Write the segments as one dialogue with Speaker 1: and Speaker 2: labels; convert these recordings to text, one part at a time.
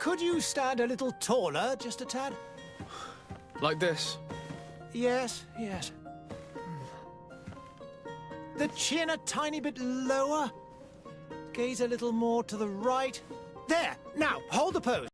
Speaker 1: Could you stand a little taller, just a tad?
Speaker 2: Like this?
Speaker 1: Yes, yes. The chin a tiny bit lower. Gaze a little more to the right. There! Now, hold the pose.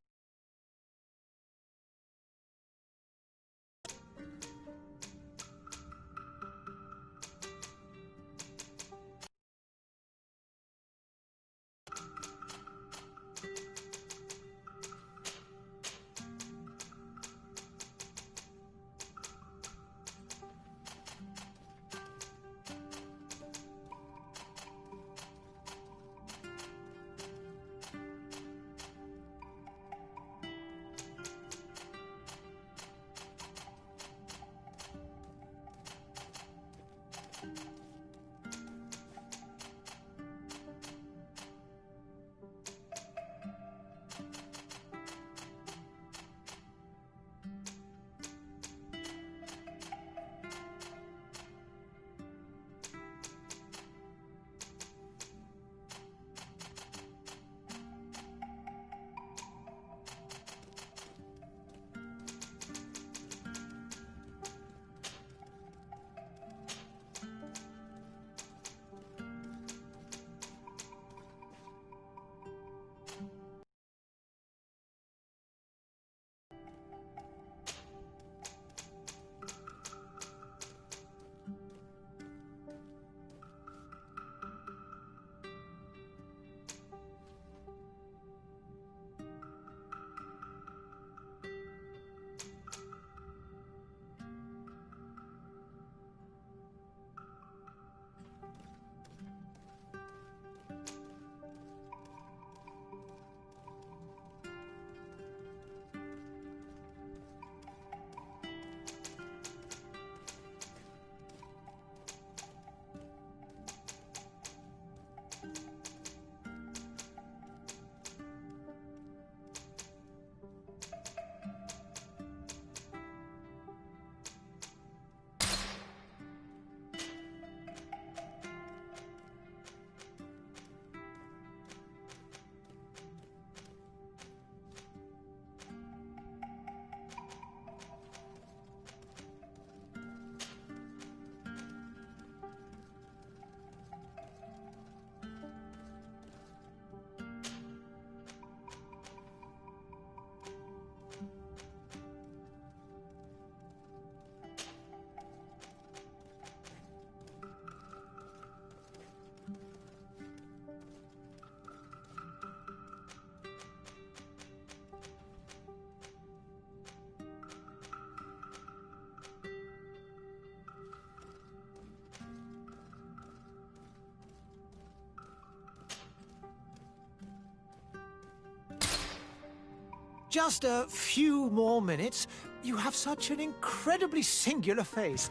Speaker 1: Just a few more minutes. You have such an incredibly singular face.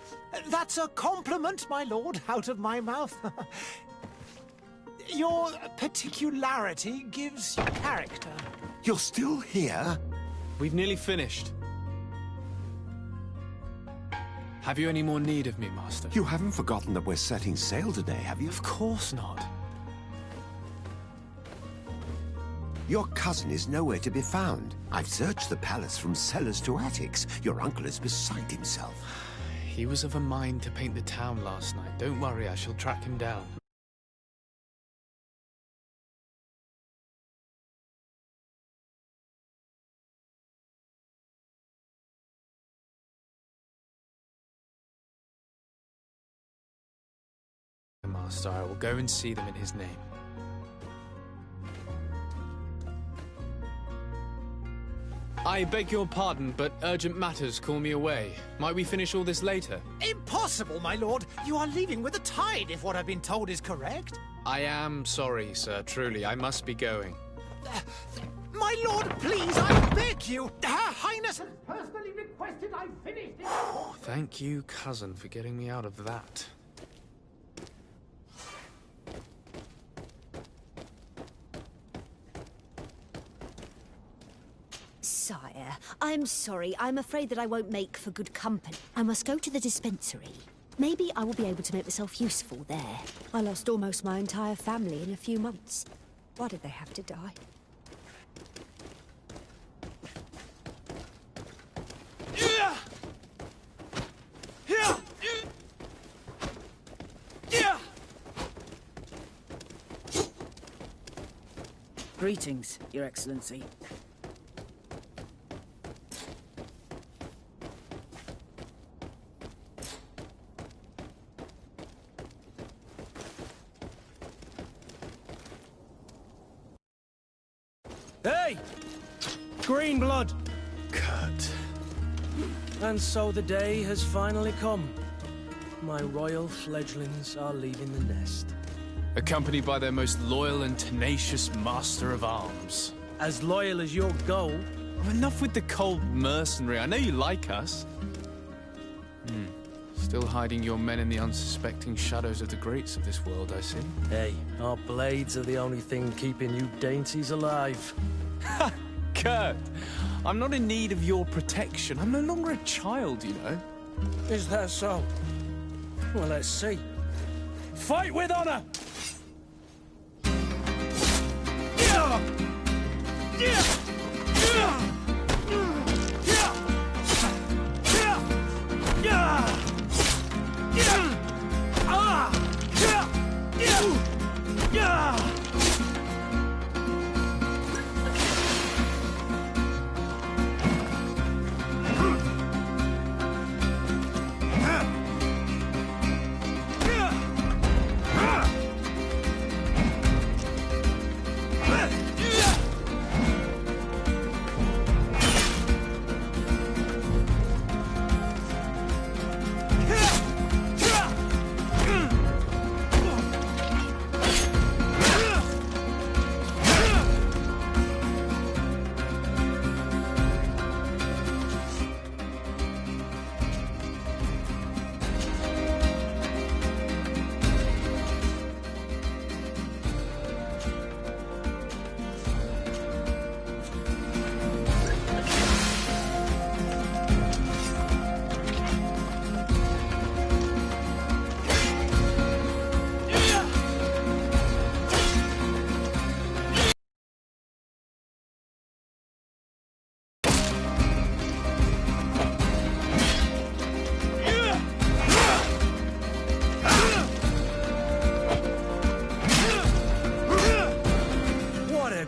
Speaker 1: That's a compliment, my lord, out of my mouth. Your particularity gives you character.
Speaker 3: You're still here?
Speaker 2: We've nearly finished. Have you any more need of me, Master?
Speaker 3: You haven't forgotten that we're setting sail today, have you?
Speaker 2: Of course not.
Speaker 3: Your cousin is nowhere to be found. I've searched the palace from cellars to attics. Your uncle is beside himself.
Speaker 2: He was of a mind to paint the town last night. Don't worry, I shall track him down. Master, I will go and see them in his name. I beg your pardon, but urgent matters call me away. Might we finish all this later?
Speaker 1: Impossible, my lord. You are leaving with the tide, if what I've been told is correct.
Speaker 2: I am sorry, sir. Truly, I must be going.
Speaker 1: My lord, please, I beg you. Her Highness has personally requested I finish this.
Speaker 2: Thank you, cousin, for getting me out of that.
Speaker 4: Sire, I'm sorry. I'm afraid that I won't make for good company. I must go to the dispensary. Maybe I will be able to make myself useful there. I lost almost my entire family in a few months. Why did they have to die?
Speaker 5: Greetings, Your Excellency.
Speaker 6: Hey! Green blood!
Speaker 2: Kurt.
Speaker 6: And so the day has finally come. My royal fledglings are leaving the nest.
Speaker 2: Accompanied by their most loyal and tenacious master of arms.
Speaker 6: As loyal as your goal.
Speaker 2: Enough with the cold mercenary. I know you like us. Still hiding your men in the unsuspecting shadows of the greats of this world, I see.
Speaker 6: Hey, our blades are the only thing keeping you dainties alive.
Speaker 2: Ha! Kurt! I'm not in need of your protection. I'm no longer a child, you know.
Speaker 6: Is that so? Well, let's see. Fight with honor!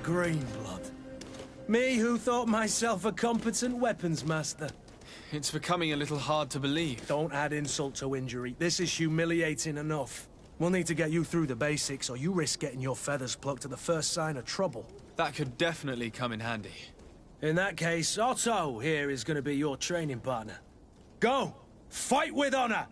Speaker 6: Green blood. Me who thought myself a competent weapons master.
Speaker 2: It's becoming a little hard to believe.
Speaker 6: Don't add insult to injury. This is humiliating enough. We'll need to get you through the basics, or you risk getting your feathers plucked at the first sign of trouble.
Speaker 2: That could definitely come in handy.
Speaker 6: In that case, Otto here is going to be your training partner. Go! Fight with honor!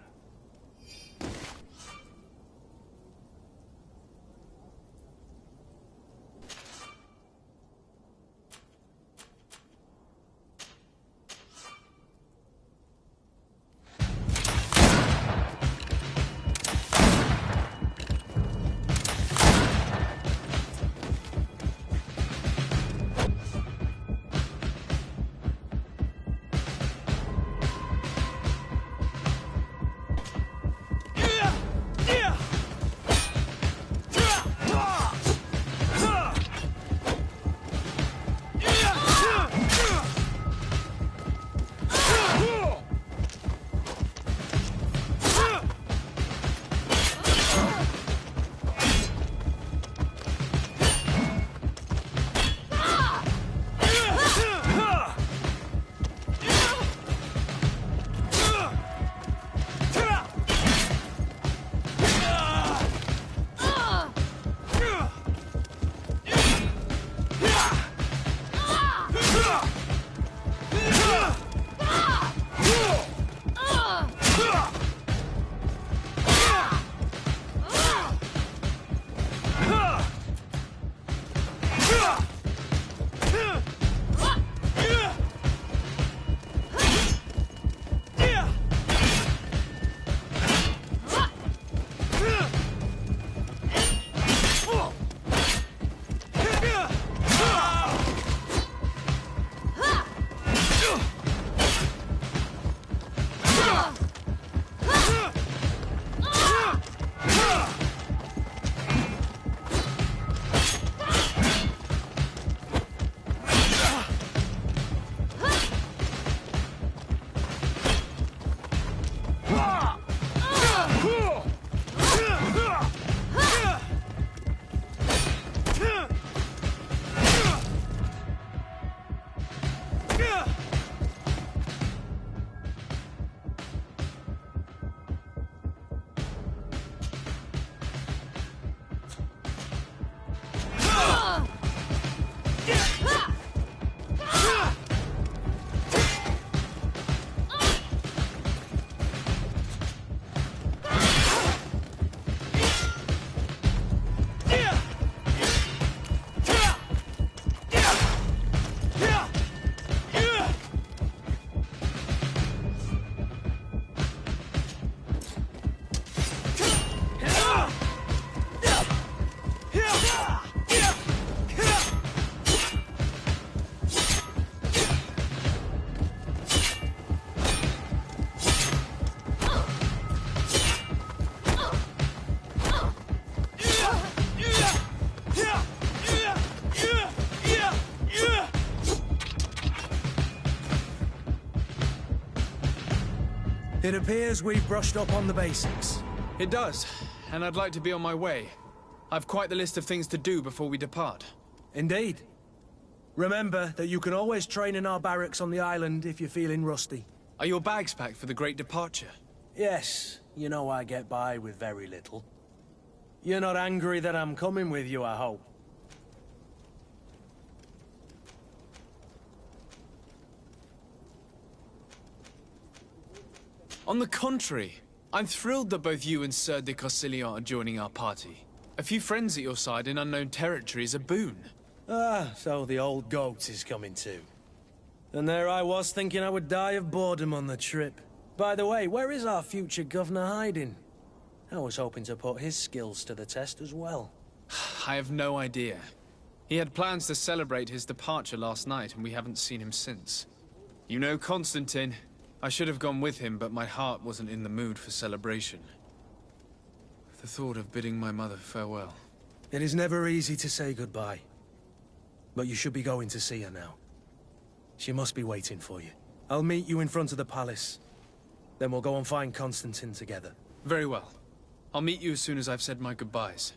Speaker 6: It appears we've brushed up on the basics.
Speaker 2: It does, and I'd like to be on my way. I've quite the list of things to do before we depart.
Speaker 6: Indeed. Remember that you can always train in our barracks on the island if you're feeling rusty.
Speaker 2: Are your bags packed for the great departure?
Speaker 6: Yes, you know I get by with very little. You're not angry that I'm coming with you, I hope.
Speaker 2: On the contrary, I'm thrilled that both you and Sir de Corsillon are joining our party. A few friends at your side in unknown territory is a boon.
Speaker 6: Ah, so the old goat is coming too. And there I was thinking I would die of boredom on the trip. By the way, where is our future governor hiding? I was hoping to put his skills to the test as well.
Speaker 2: I have no idea. He had plans to celebrate his departure last night, and we haven't seen him since. You know Constantine. I should have gone with him, but my heart wasn't in the mood for celebration. The thought of bidding my mother farewell.
Speaker 6: It is never easy to say goodbye. But you should be going to see her now. She must be waiting for you. I'll meet you in front of the palace. Then we'll go and find Constantine together.
Speaker 2: Very well. I'll meet you as soon as I've said my goodbyes.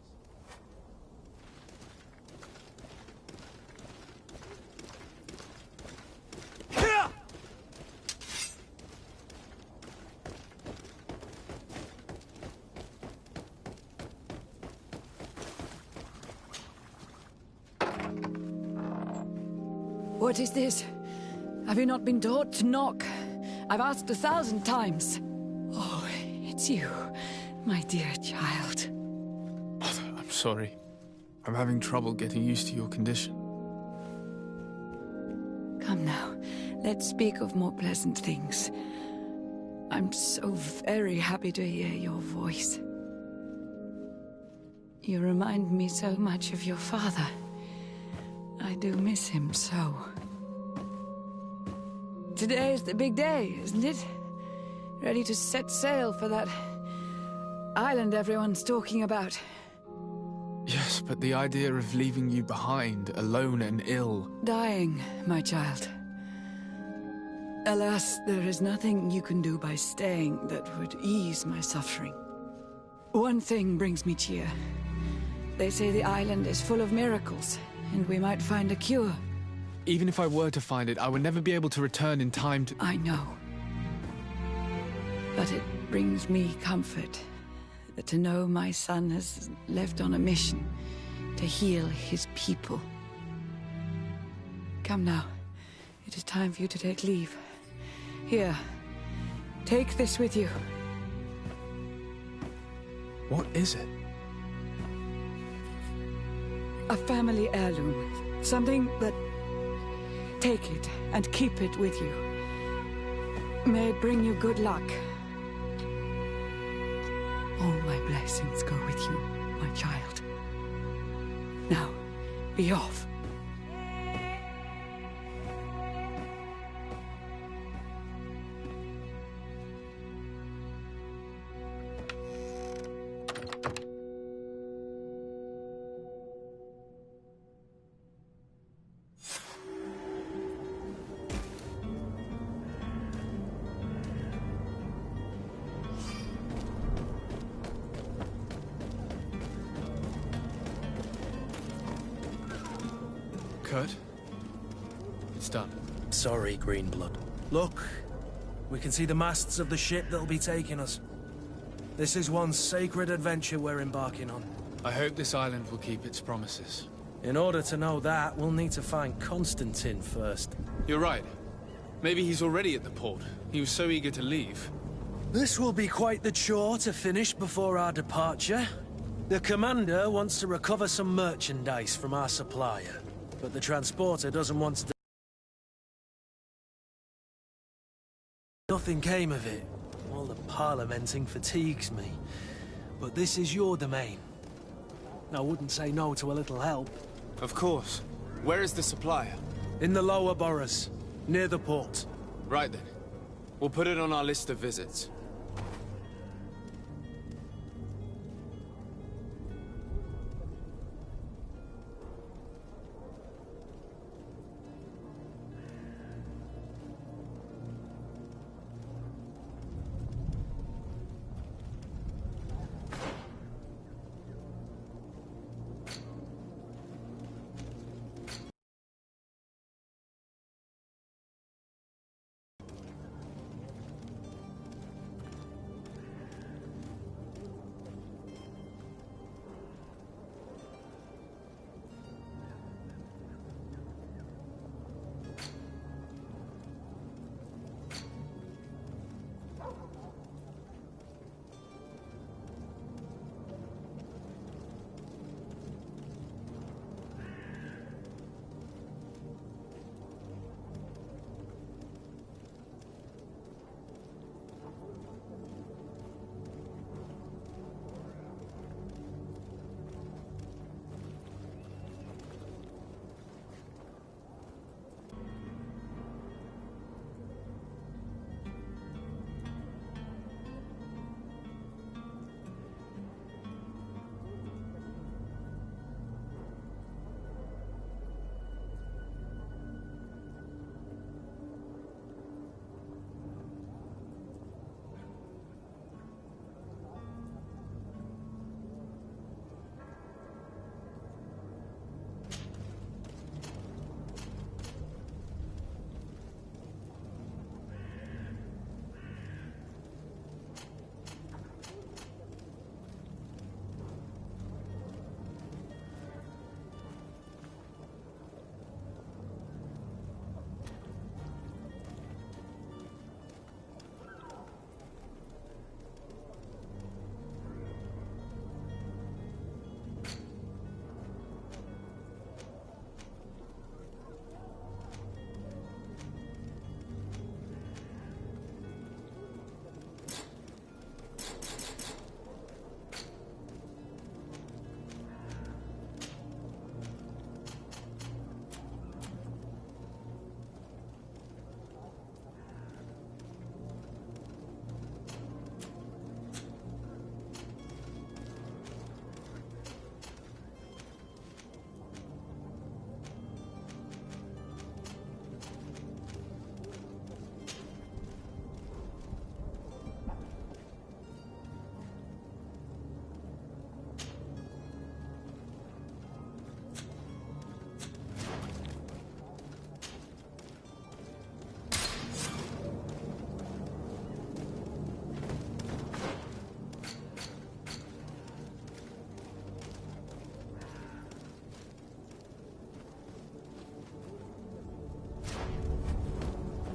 Speaker 7: What is this? Have you not been taught to knock? I've asked 1,000 times. Oh, it's you, my dear child.
Speaker 2: Mother, I'm sorry. I'm having trouble getting used to your condition.
Speaker 7: Come now, let's speak of more pleasant things. I'm so very happy to hear your voice. You remind me so much of your father. I do miss him so. Today is the big day, isn't it? Ready to set sail for that island everyone's talking about.
Speaker 2: Yes, but the idea of leaving you behind, alone and ill...
Speaker 7: Dying, my child. Alas, there is nothing you can do by staying that would ease my suffering. One thing brings me cheer. They say the island is full of miracles, and we might find a cure.
Speaker 2: Even if I were to find it, I would never be able to return in time to...
Speaker 7: I know. But it brings me comfort to know my son has left on a mission to heal his people. Come now. It is time for you to take leave. Here, take this with you.
Speaker 2: What is it?
Speaker 7: A family heirloom. Something that... Take it and keep it with you. May it bring you good luck. All my blessings go with you, my child. Now, be off.
Speaker 2: Kurt? It's done.
Speaker 6: Sorry, Greenblood. Look, we can see the masts of the ship that'll be taking us. This is one sacred adventure we're embarking on.
Speaker 2: I hope this island will keep its promises.
Speaker 6: In order to know that, we'll need to find Constantine first.
Speaker 2: You're right. Maybe he's already at the port. He was so eager to leave.
Speaker 6: This will be quite the chore to finish before our departure. The commander wants to recover some merchandise from our supplier, but the transporter doesn't want to... Nothing came of it. All the parliamenting fatigues me. But this is your domain. I wouldn't say no to a little help.
Speaker 2: Of course. Where is the supplier?
Speaker 6: In the lower boroughs, near the port.
Speaker 2: Right then. We'll put it on our list of visits.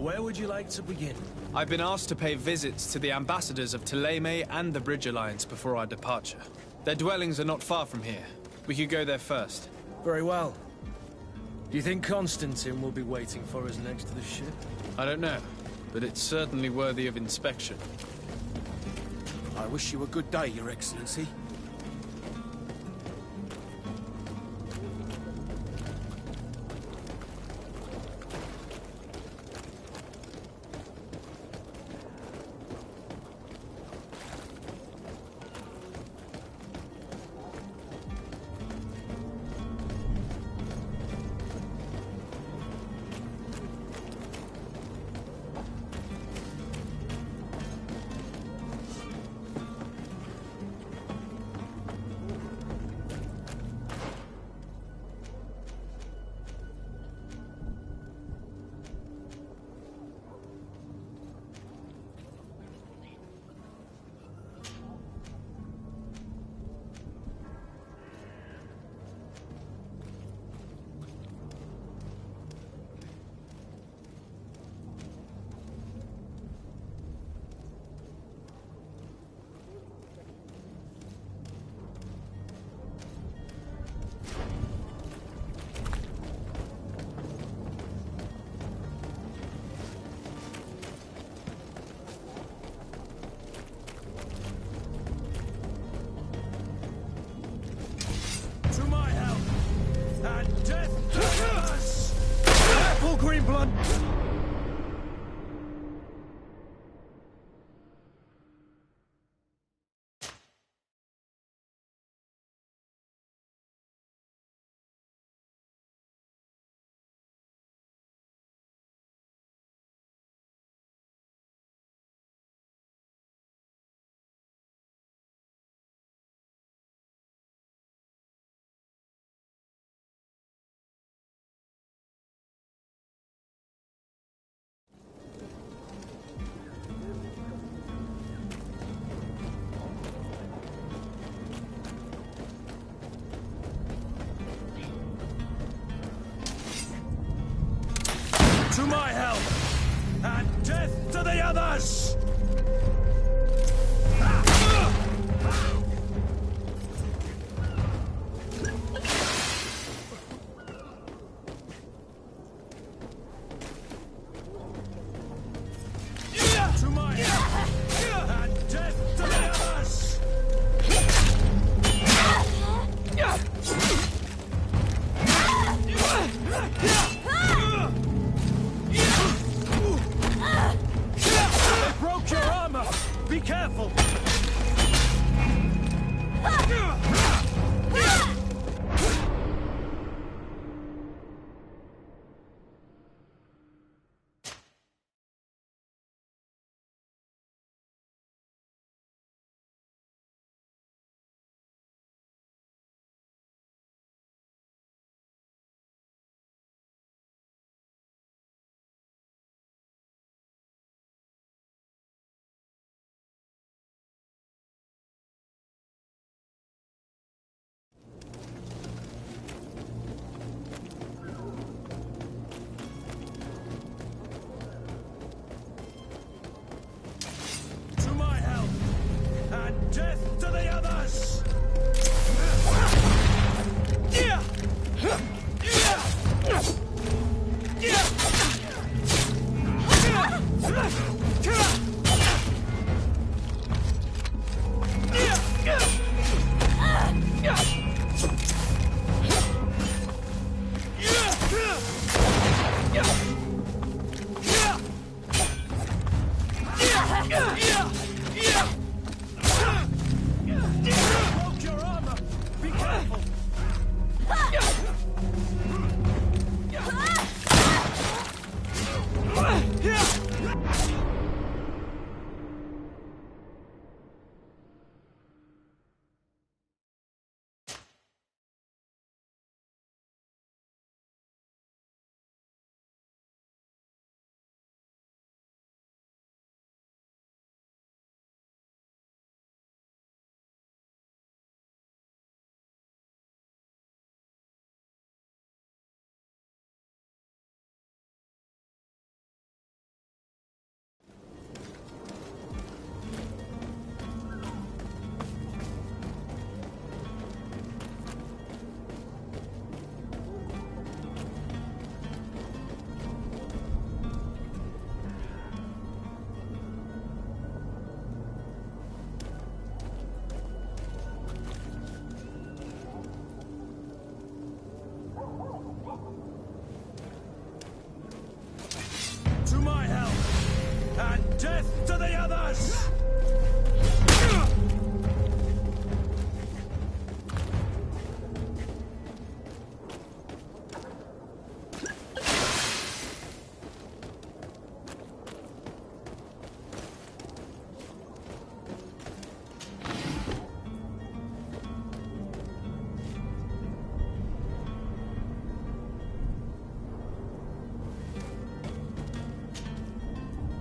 Speaker 6: Where would you like to begin?
Speaker 2: I've been asked to pay visits to the ambassadors of Thélème and the Bridge Alliance before our departure. Their dwellings are not far from here. We could go there first.
Speaker 6: Very well. Do you think Constantine will be waiting for us next to the ship?
Speaker 2: I don't know, but it's certainly worthy of inspection.
Speaker 8: I wish you a good day, Your Excellency.
Speaker 6: To my help! And death to us! Careful, green blood! To my help! And death to the others! To my help! And death to the others! They broke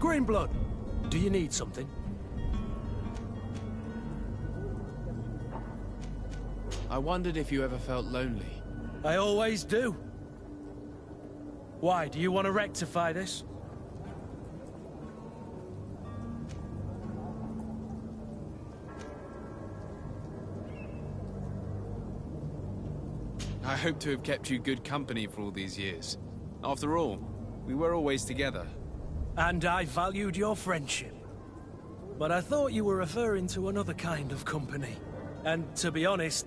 Speaker 6: Greenblood, do you need something?
Speaker 2: I wondered if you ever felt lonely.
Speaker 6: I always do. Why, do you want to rectify this?
Speaker 2: I hope to have kept you good company for all these years. After all, we were always together.
Speaker 6: And I valued your friendship. But I thought you were referring to another kind of company. And to be honest,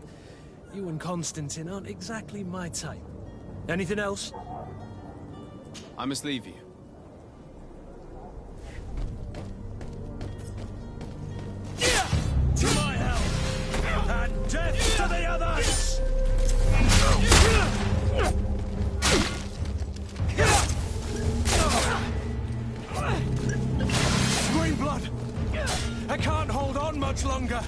Speaker 6: you and Constantine aren't exactly my type. Anything else?
Speaker 2: I must leave you.
Speaker 6: To my help! And death to the others! Greenblood! I can't hold on much longer!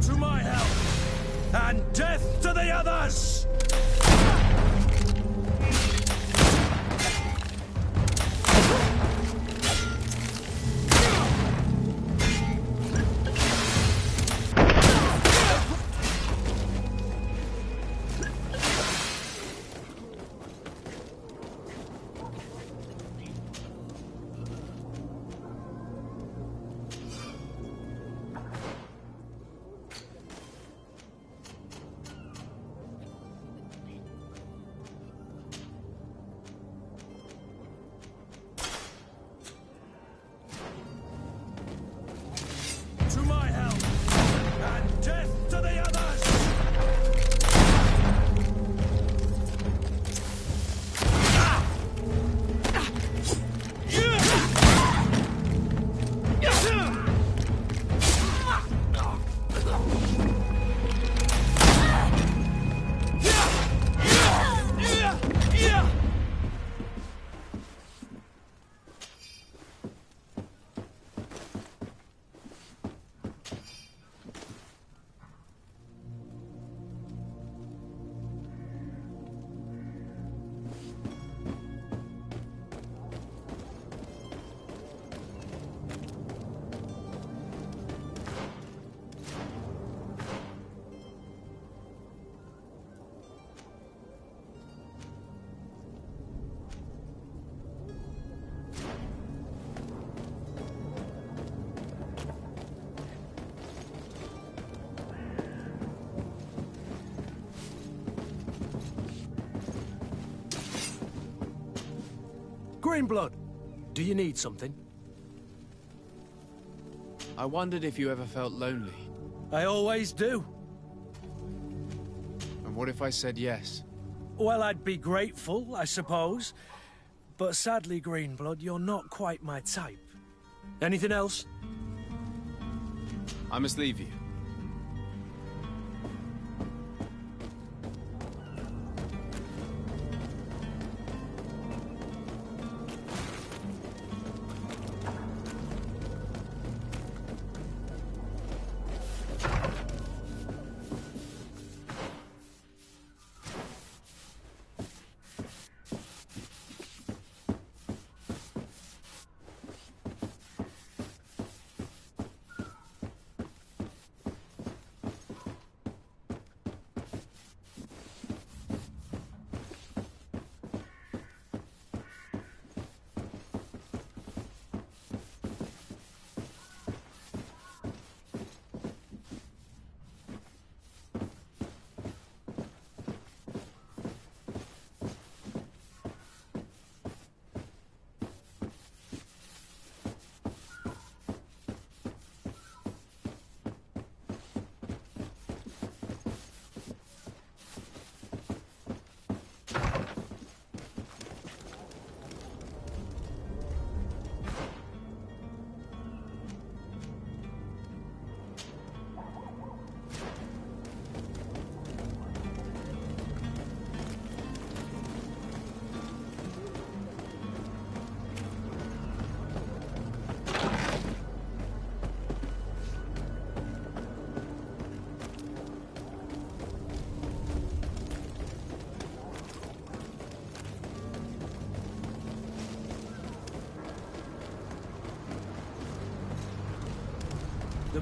Speaker 6: To my help! And death to the others! To my help! And death to the others! Greenblood, do you need something?
Speaker 2: I wondered if you ever felt lonely.
Speaker 6: I always do.
Speaker 2: And what if I said yes?
Speaker 6: Well, I'd be grateful, I suppose. But sadly, Greenblood, you're not quite my type. Anything else?
Speaker 2: I must leave you.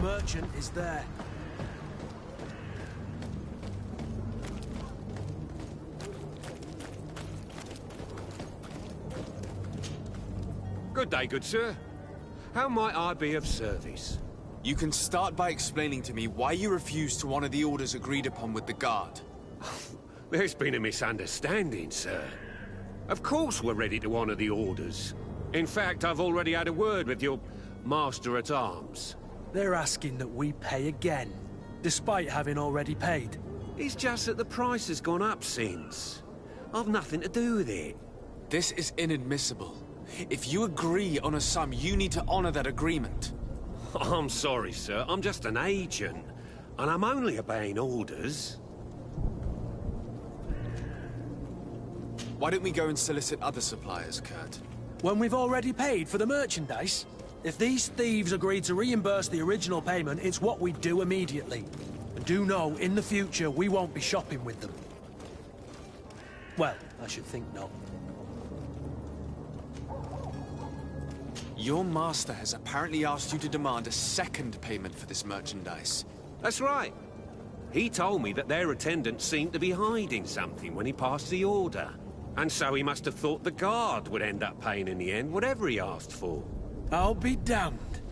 Speaker 6: merchant is there.
Speaker 9: Good day, good sir. How might I be of service?
Speaker 2: You can start by explaining to me why you refused to honor the orders agreed upon with the guard.
Speaker 9: There's been a misunderstanding, sir. Of course we're ready to honor the orders. In fact, I've already had a word with your master-at-arms.
Speaker 6: They're asking that we pay again, despite having already paid.
Speaker 9: It's just that the price has gone up since. I've nothing to do with it.
Speaker 2: This is inadmissible. If you agree on a sum, you need to honor that agreement.
Speaker 9: I'm sorry, sir. I'm just an agent. And I'm only obeying orders.
Speaker 2: Why don't we go and solicit other suppliers, Kurt?
Speaker 6: When we've already paid for the merchandise? If these thieves agree to reimburse the original payment, it's what we do immediately. And do know, in the future, we won't be shopping with them. Well, I should think not.
Speaker 2: Your master has apparently asked you to demand a second payment for this merchandise.
Speaker 9: That's right. He told me that their attendant seemed to be hiding something when he passed the order. And so he must have thought the guard would end up paying in the end, whatever he asked for.
Speaker 6: I'll be damned.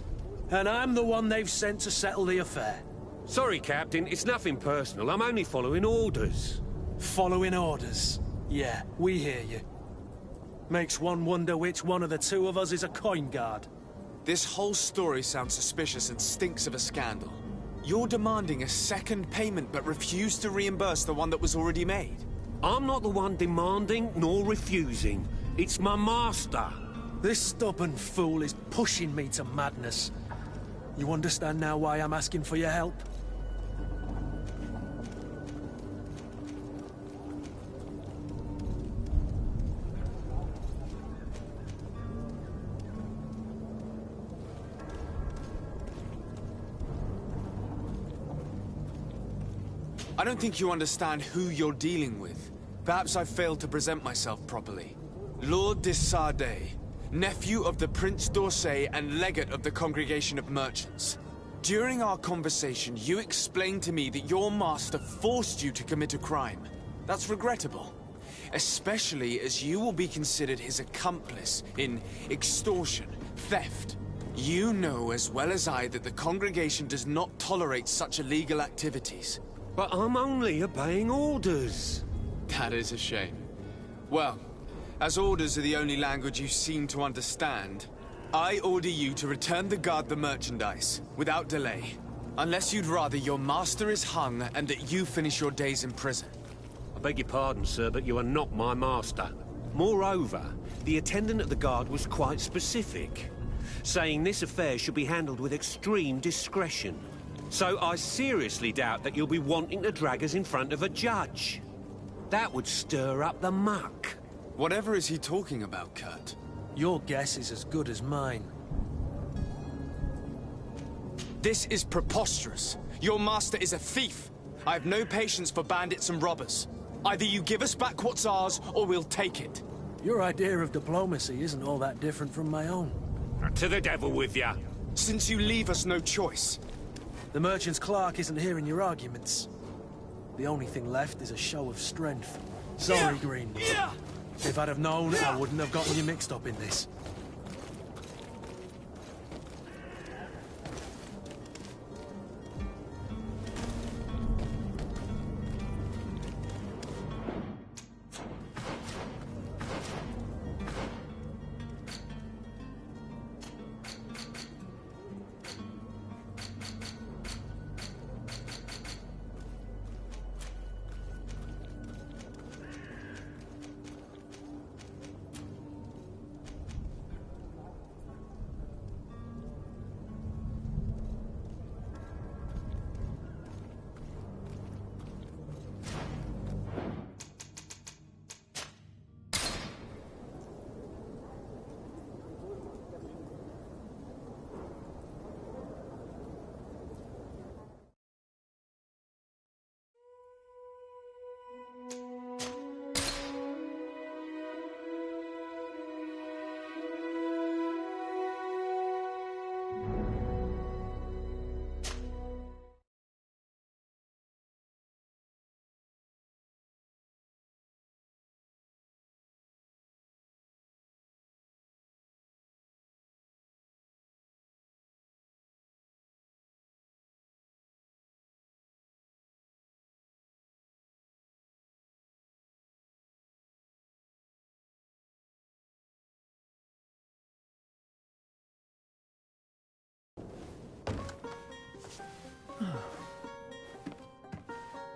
Speaker 6: And I'm the one they've sent to settle the affair.
Speaker 9: Sorry, Captain, it's nothing personal. I'm only following orders.
Speaker 6: Following orders? Yeah, we hear you. Makes one wonder which one of the two of us is a coin guard.
Speaker 2: This whole story sounds suspicious and stinks of a scandal. You're demanding a second payment but refuse to reimburse the one that was already made.
Speaker 9: I'm not the one demanding nor refusing. It's my master.
Speaker 6: This stubborn fool is pushing me to madness. You understand now why I'm asking for your help?
Speaker 2: I don't think you understand who you're dealing with. Perhaps I failed to present myself properly. Lord de Sardet, nephew of the Prince d'Orsay and legate of the Congregation of Merchants. During our conversation, you explained to me that your master forced you to commit a crime. That's regrettable, especially as you will be considered his accomplice in extortion, theft. You know as well as I that the Congregation does not tolerate such illegal activities.
Speaker 9: But I'm only obeying orders.
Speaker 2: That is a shame. Well, as orders are the only language you seem to understand, I order you to return the guard the merchandise, without delay. Unless you'd rather your master is hung and that you finish your days in prison.
Speaker 9: I beg your pardon, sir, but you are not my master. Moreover, the attendant of the guard was quite specific, saying this affair should be handled with extreme discretion. So I seriously doubt that you'll be wanting to drag us in front of a judge. That would stir up the muck.
Speaker 2: Whatever is he talking about, Kurt?
Speaker 6: Your guess is as good as mine.
Speaker 2: This is preposterous. Your master is a thief. I have no patience for bandits and robbers. Either you give us back what's ours, or we'll take it.
Speaker 6: Your idea of diplomacy isn't all that different from my own.
Speaker 9: To the devil with ya.
Speaker 2: Since you leave us no choice.
Speaker 6: The merchant's clerk isn't hearing your arguments. The only thing left is a show of strength. Sorry, Greenwood. If I'd have known, I wouldn't have gotten you mixed up in this.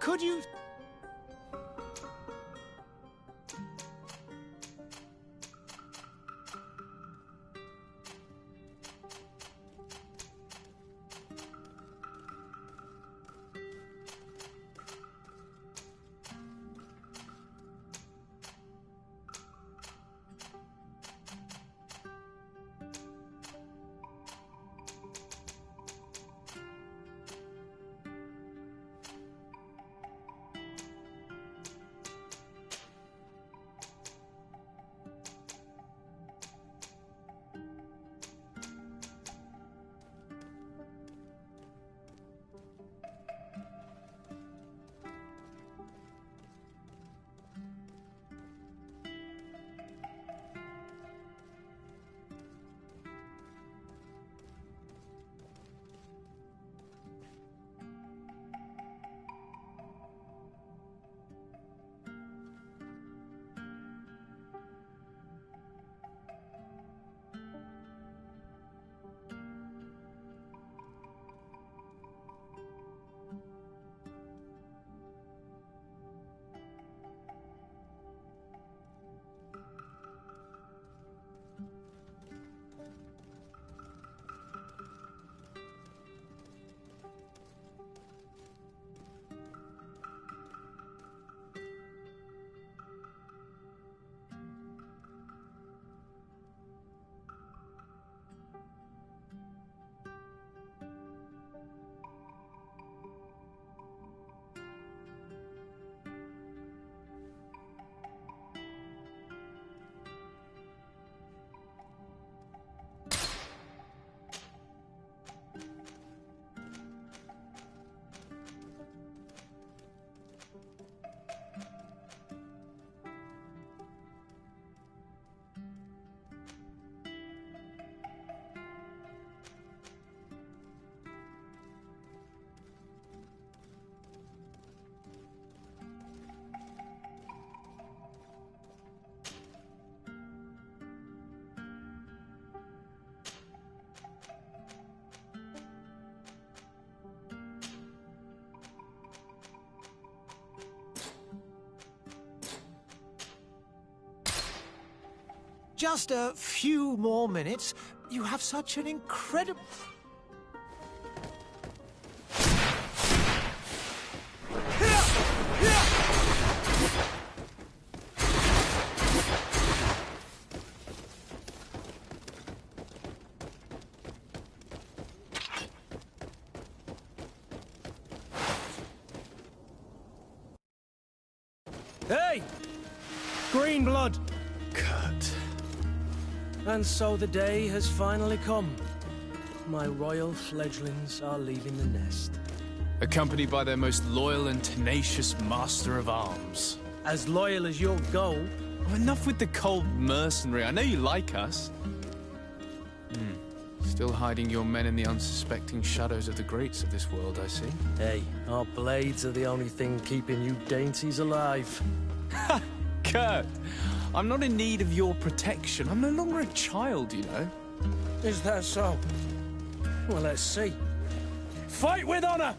Speaker 1: Could you... Just a few more minutes. You have such an incredible...
Speaker 6: Hey! Green blood!
Speaker 2: Kurt.
Speaker 6: And so the day has finally come. My royal fledglings are leaving the nest.
Speaker 2: Accompanied by their most loyal and tenacious master of arms.
Speaker 6: As loyal as you'll go.
Speaker 2: Oh, enough with the cold mercenary. I know you like us. Still hiding your men in the unsuspecting shadows of the greats of this world, I see.
Speaker 6: Hey, our blades are the only thing keeping you dainties alive.
Speaker 2: Ha! Kurt! I'm not in need of your protection. I'm no longer a child, you know.
Speaker 6: Is that so? Well, let's see. Fight with honor!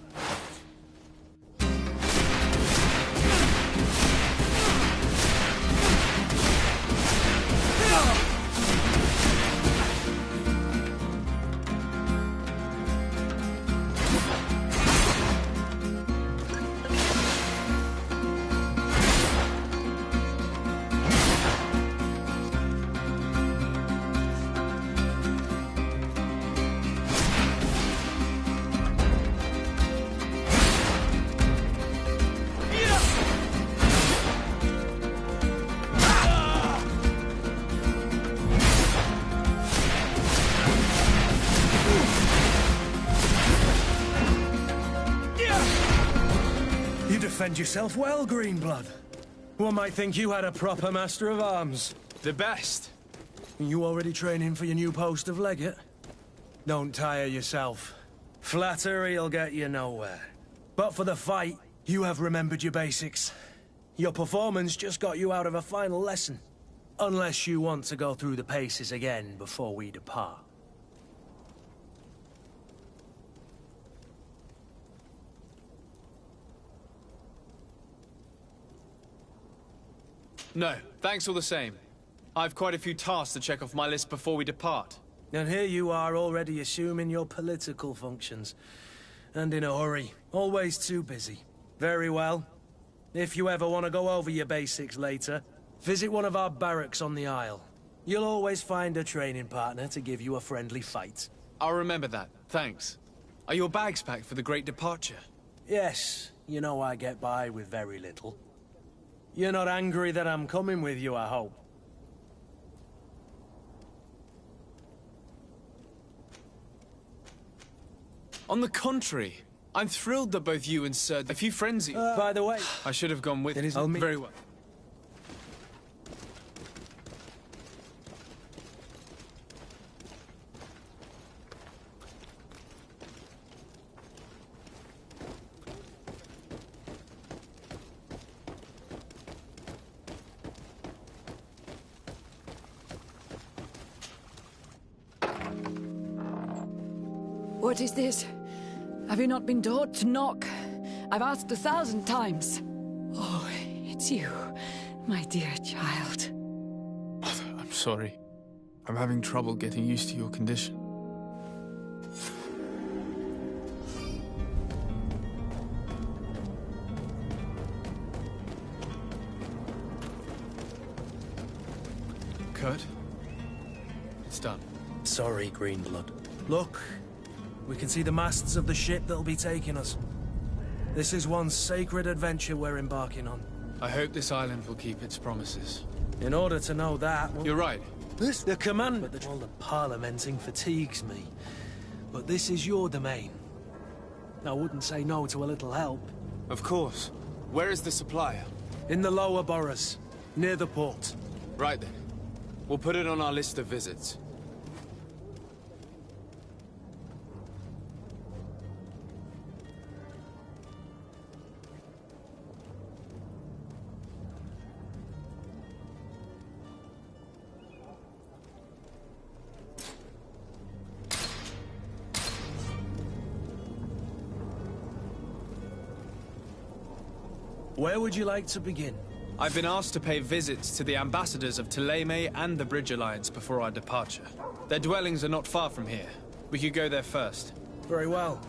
Speaker 6: Defend yourself well, Greenblood. One might think you had a proper master of arms.
Speaker 2: The best.
Speaker 6: You already training for your new post of legate? Don't tire yourself. Flattery'll get you nowhere. But for the fight, you have remembered your basics. Your performance just got you out of a final lesson. Unless you want to go through the paces again before we depart.
Speaker 2: No, thanks all the same. I've quite a few tasks to check off my list before we depart.
Speaker 6: And here you are already assuming your political functions. And in a hurry. Always too busy. Very well. If you ever want to go over your basics later, visit one of our barracks on the Isle. You'll always find a training partner to give you a friendly fight.
Speaker 2: I'll remember that, thanks. Are your bags packed for the great departure?
Speaker 6: Yes, you know I get by with very little. You're not angry that I'm coming with you, I hope.
Speaker 2: On the contrary, I'm thrilled that both you and Sir... A few friends...
Speaker 6: By the way...
Speaker 2: I should have gone with...
Speaker 6: I'll meet...
Speaker 2: Very well.
Speaker 7: What is this? Have you not been taught to knock? I've asked 1,000 times. Oh, it's you, my dear child.
Speaker 2: Mother, I'm sorry. I'm having trouble getting used to your condition. Kurt? It's done.
Speaker 6: Sorry, Greenblood. Look, we can see the masts of the ship that'll be taking us. This is one sacred adventure we're embarking on.
Speaker 2: I hope this island will keep its promises.
Speaker 6: In order to know that...
Speaker 2: You're right.
Speaker 6: The commandment that all the parliamenting fatigues me. But this is your domain. I wouldn't say no to a little help.
Speaker 2: Of course. Where is the supplier?
Speaker 6: In the lower boroughs, near the port.
Speaker 2: Right then. We'll put it on our list of visits.
Speaker 6: Where would you like to begin?
Speaker 2: I've been asked to pay visits to the ambassadors of Thélème and the Bridge Alliance before our departure. Their dwellings are not far from here. We could go there first.
Speaker 6: Very well.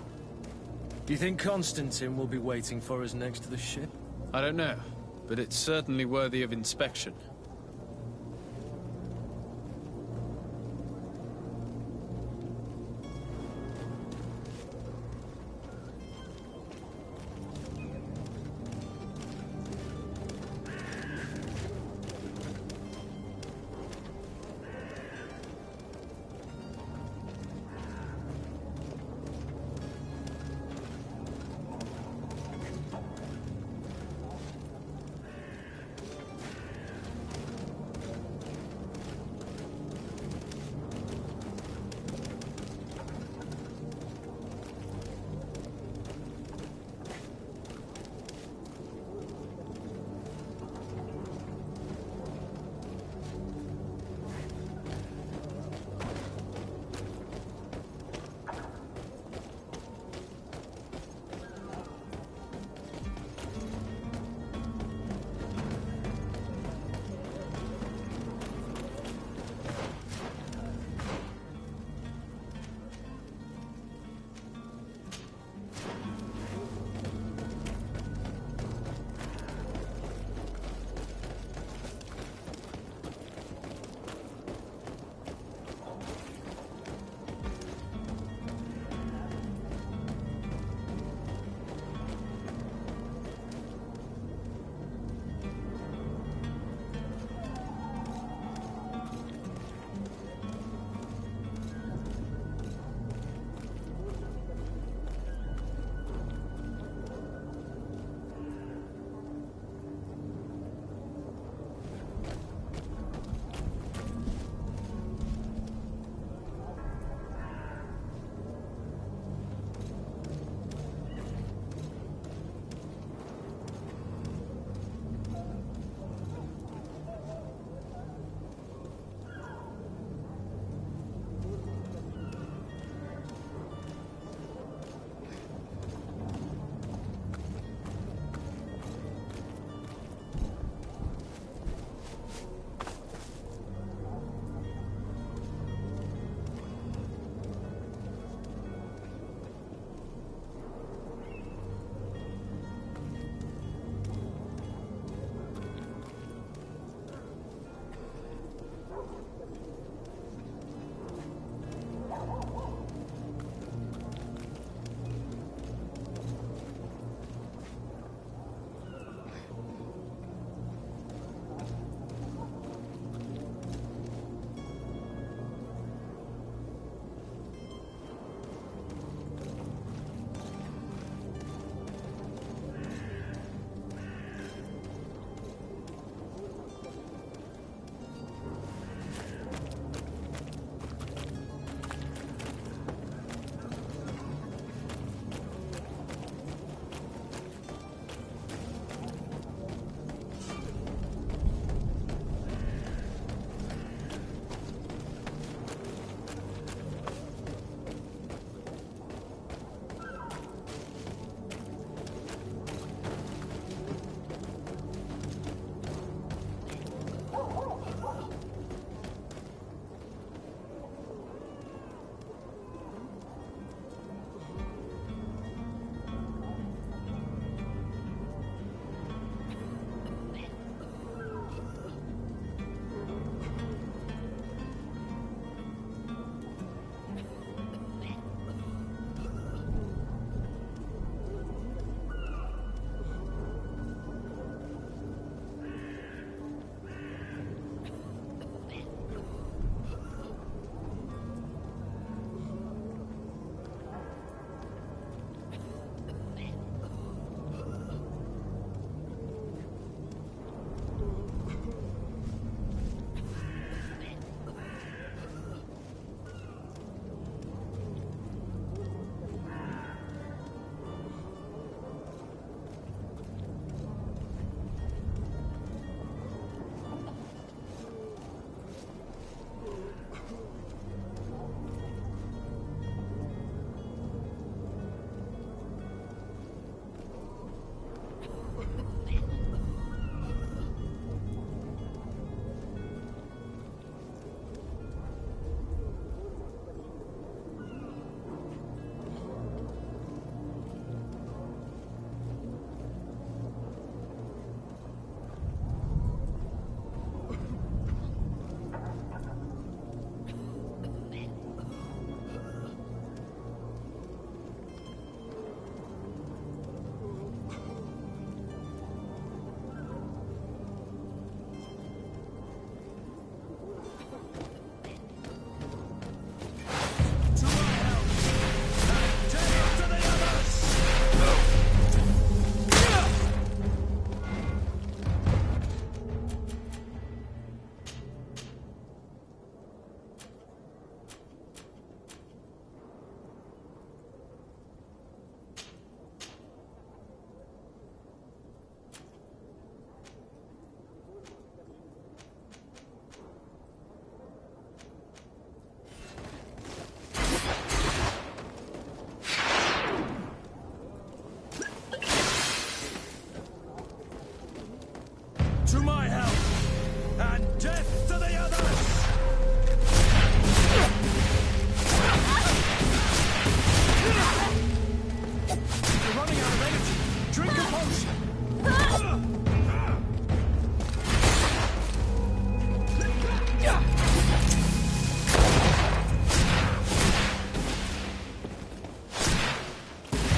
Speaker 6: Do you think Constantine will be waiting for us next to the ship?
Speaker 2: I don't know, but it's certainly worthy of inspection.
Speaker 6: To my help! And death to the others! You're running out of energy! Drink a potion!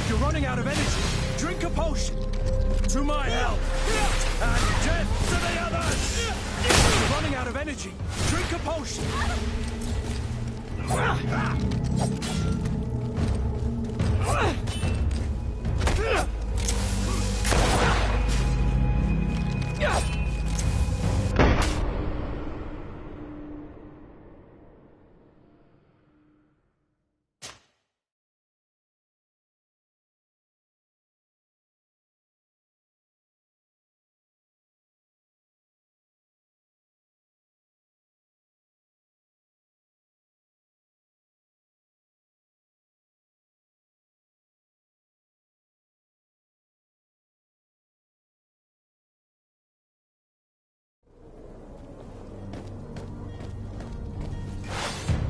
Speaker 6: You're running out of energy! Drink a potion! To my help! And death to the others! You're running out of energy! Drink a potion!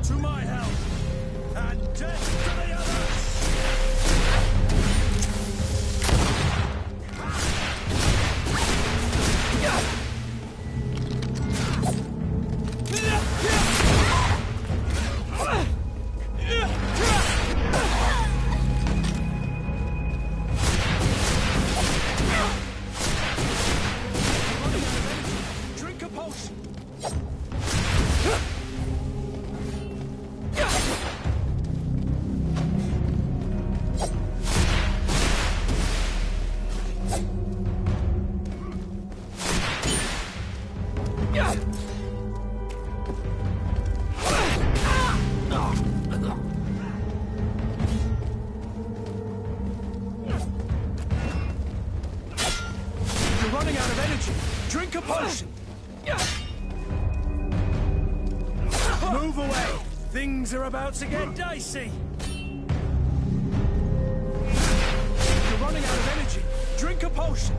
Speaker 6: To my help! And death to the others! Drink a potion! You're running out of energy. Drink a potion. Move away. Things are about to get dicey. You're running out of energy. Drink a potion.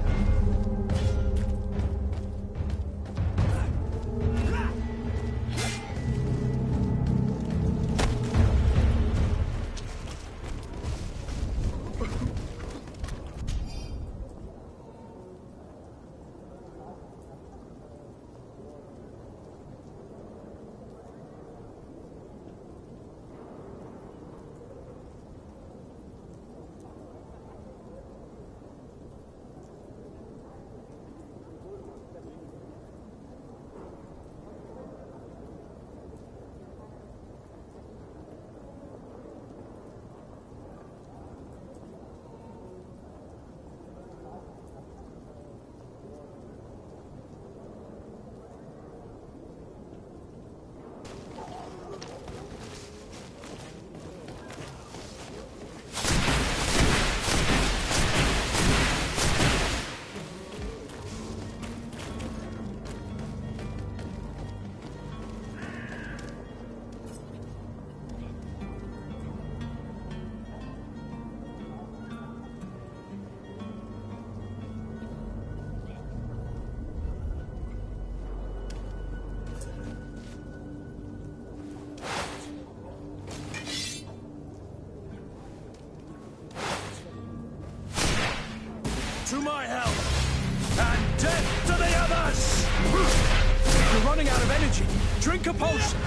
Speaker 6: To my help! And death to the others! You're running out of energy. Drink a potion.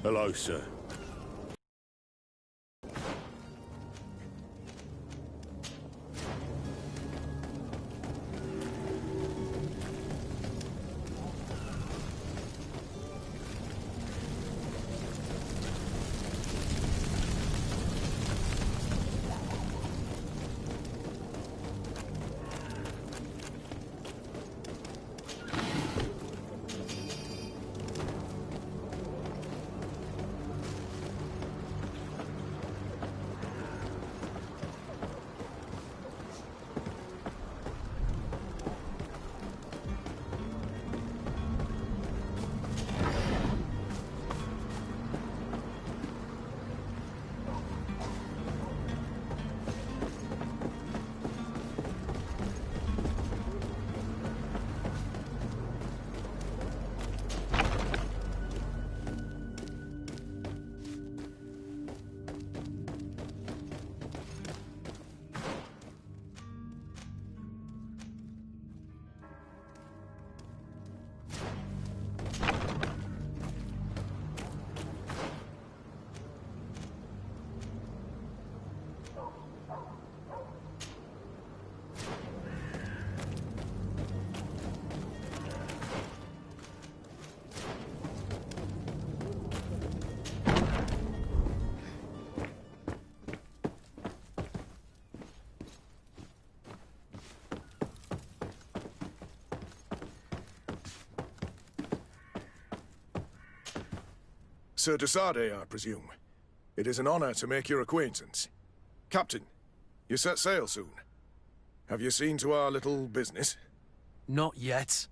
Speaker 10: Hello, sir.
Speaker 11: Sir de Sardet, I presume. It is an honor to make your acquaintance. Captain, you set sail soon. Have you seen to our little business?
Speaker 6: Not yet.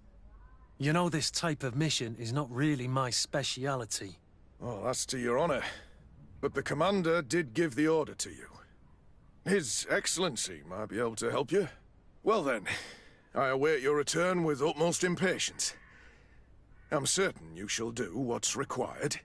Speaker 6: You know, this type of mission is not really my speciality.
Speaker 11: Oh, that's to your honor. But the commander did give the order to you. His Excellency might be able to help you. Well then, I await your return with utmost impatience. I'm certain you shall do what's required.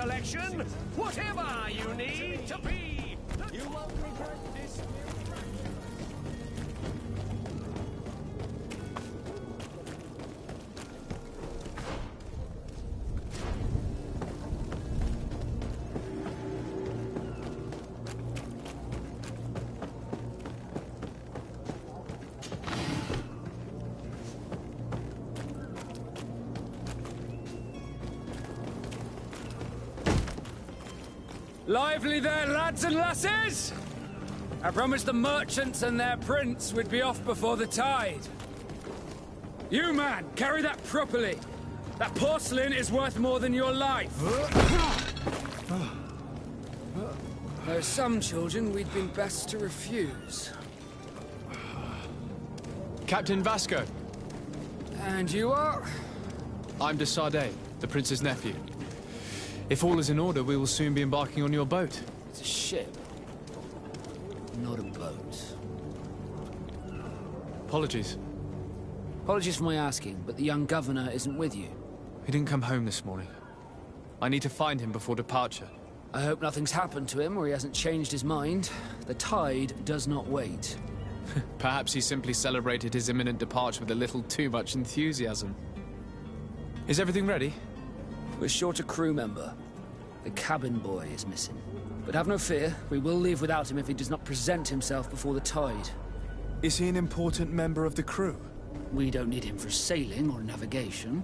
Speaker 9: selection. Whatever you need to be. You won't regret this.
Speaker 10: Lively there, lads and lasses! I promised the merchants and their prince we'd be off before the tide. You, man, carry that properly. That porcelain is worth more than your life. There are some children we'd been best to refuse.
Speaker 2: Captain Vasco.
Speaker 10: And you are?
Speaker 2: I'm de Sardet, the prince's nephew. If all is in order, we will soon be embarking on your boat.
Speaker 10: It's a ship, not a boat.
Speaker 2: Apologies.
Speaker 10: Apologies for my asking, but the young governor isn't with you.
Speaker 2: He didn't come home this morning. I need to find him before departure.
Speaker 10: I hope nothing's happened to him or he hasn't changed his mind. The tide does not wait.
Speaker 2: Perhaps he simply celebrated his imminent departure with a little too much enthusiasm. Is everything ready?
Speaker 10: We're short a crew member. The cabin boy is missing. But have no fear, we will leave without him if he does not present himself before the tide.
Speaker 12: Is he an important member of the crew?
Speaker 10: We don't need him for sailing or navigation.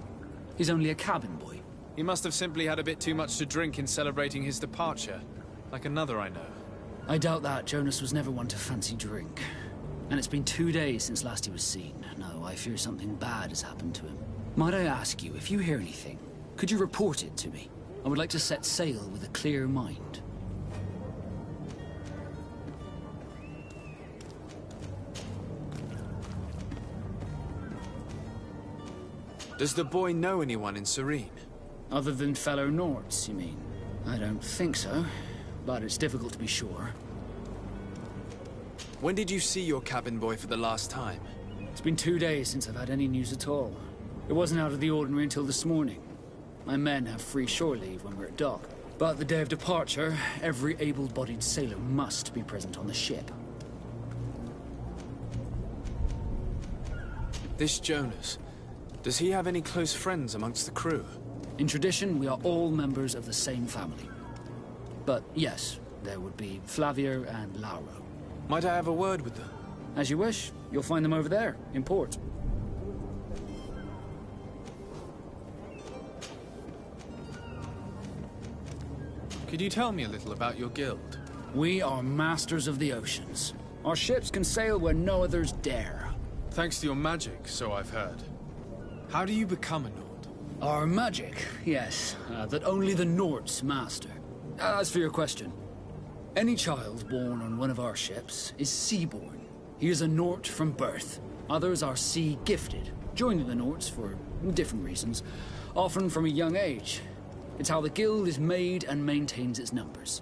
Speaker 10: He's only a cabin boy.
Speaker 2: He must have simply had a bit too much to drink in celebrating his departure. Like another I know.
Speaker 10: I doubt that. Jonas was never one to fancy drink. And it's been 2 days since last he was seen. No, I fear something bad has happened to him. Might I ask you, if you hear anything, could you report it to me? I would like to set sail with a clear mind.
Speaker 2: Does the boy know anyone in Serene?
Speaker 10: Other than fellow Nords, you mean? I don't think so, but it's difficult to be sure.
Speaker 2: When did you see your cabin boy for the last time?
Speaker 10: It's been 2 days since I've had any news at all. It wasn't out of the ordinary until this morning. My men have free shore leave when we're at dock. But the day of departure, every able-bodied sailor must be present on the ship.
Speaker 2: This Jonas, does he have any close friends amongst the crew?
Speaker 10: In tradition, we are all members of the same family. But yes, there would be Flavio and Lauro.
Speaker 2: Might I have a word with them?
Speaker 10: As you wish. You'll find them over there, in port.
Speaker 2: Could you tell me a little about your guild?
Speaker 10: We are masters of the oceans. Our ships can sail where no others dare.
Speaker 2: Thanks to your magic, so I've heard. How do you become a Nord?
Speaker 10: Our magic, yes, that only the Nords master. As for your question, any child born on one of our ships is sea-born. He is a Nord from birth. Others are sea-gifted, joining the Nords for different reasons, often from a young age. It's how the guild is made and maintains its numbers.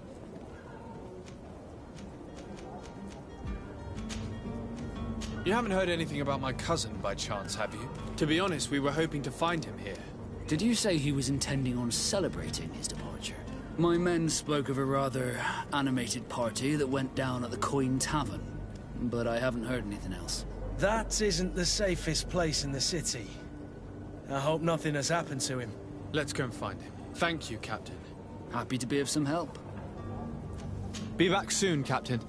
Speaker 2: You haven't heard anything about my cousin, by chance, have you? To be honest, we were hoping to find him here.
Speaker 10: Did you say he was intending on celebrating his departure? My men spoke of a rather animated party that went down at the Coin Tavern, but I haven't heard anything else.
Speaker 6: That isn't the safest place in the city. I hope nothing has happened to him.
Speaker 2: Let's go and find him. Thank you, Captain.
Speaker 10: Happy to be of some help.
Speaker 2: Be back soon, Captain.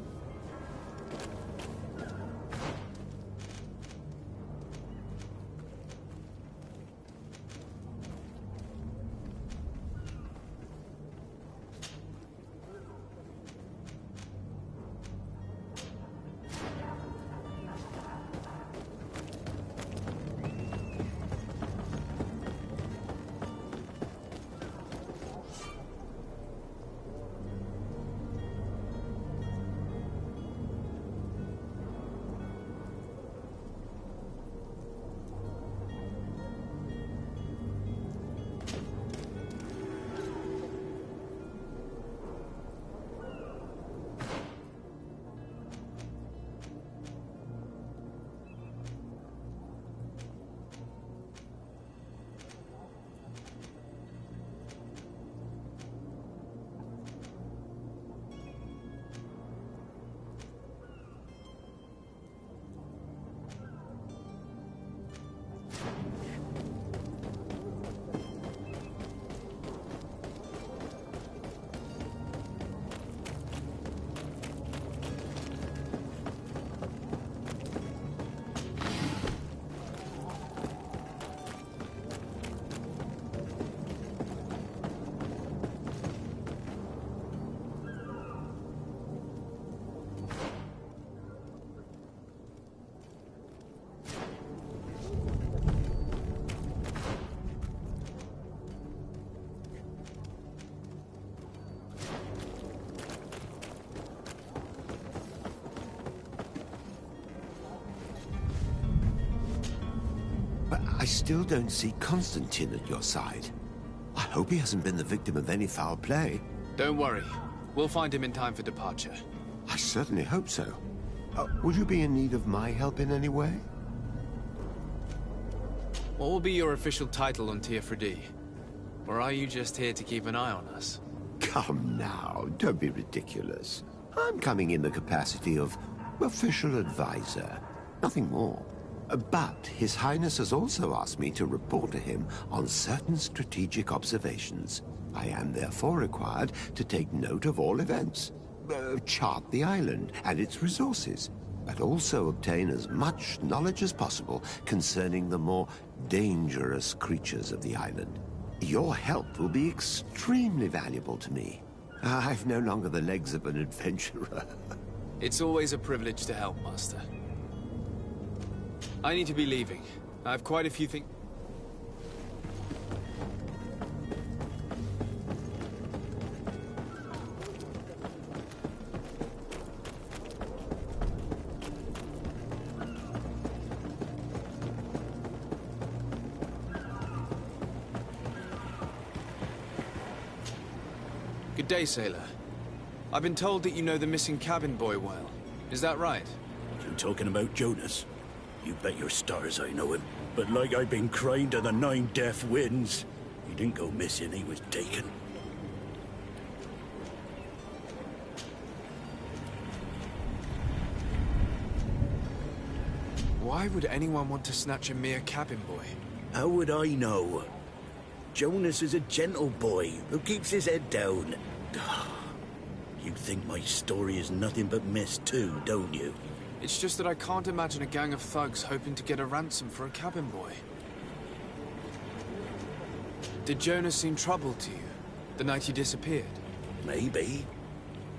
Speaker 3: I still don't see Constantine at your side. I hope he hasn't been the victim of any foul play.
Speaker 2: Don't worry. We'll find him in time for departure.
Speaker 3: I certainly hope so. Would you be in need of my help in any way?
Speaker 2: What will be your official title on Teofredi? Or are you just here to keep an eye on us?
Speaker 3: Come now, don't be ridiculous. I'm coming in the capacity of official advisor, nothing more. But His Highness has also asked me to report to him on certain strategic observations. I am therefore required to take note of all events, chart the island and its resources, but also obtain as much knowledge as possible concerning the more dangerous creatures of the island. Your help will be extremely valuable to me. I've no longer the legs of an adventurer.
Speaker 2: It's always a privilege to help, Master. I need to be leaving. I have quite a few things... Good day, sailor. I've been told that you know the missing cabin boy well. Is that right?
Speaker 13: You talking about Jonas? You bet your stars I know him. But like I've been crying to the 9 deaf winds, he didn't go missing, he was taken.
Speaker 2: Why would anyone want to snatch a mere cabin boy?
Speaker 13: How would I know? Jonas is a gentle boy who keeps his head down. You think my story is nothing but mist too, don't you?
Speaker 2: It's just that I can't imagine a gang of thugs hoping to get a ransom for a cabin boy. Did Jonas seem troubled to you, the night he disappeared?
Speaker 13: Maybe.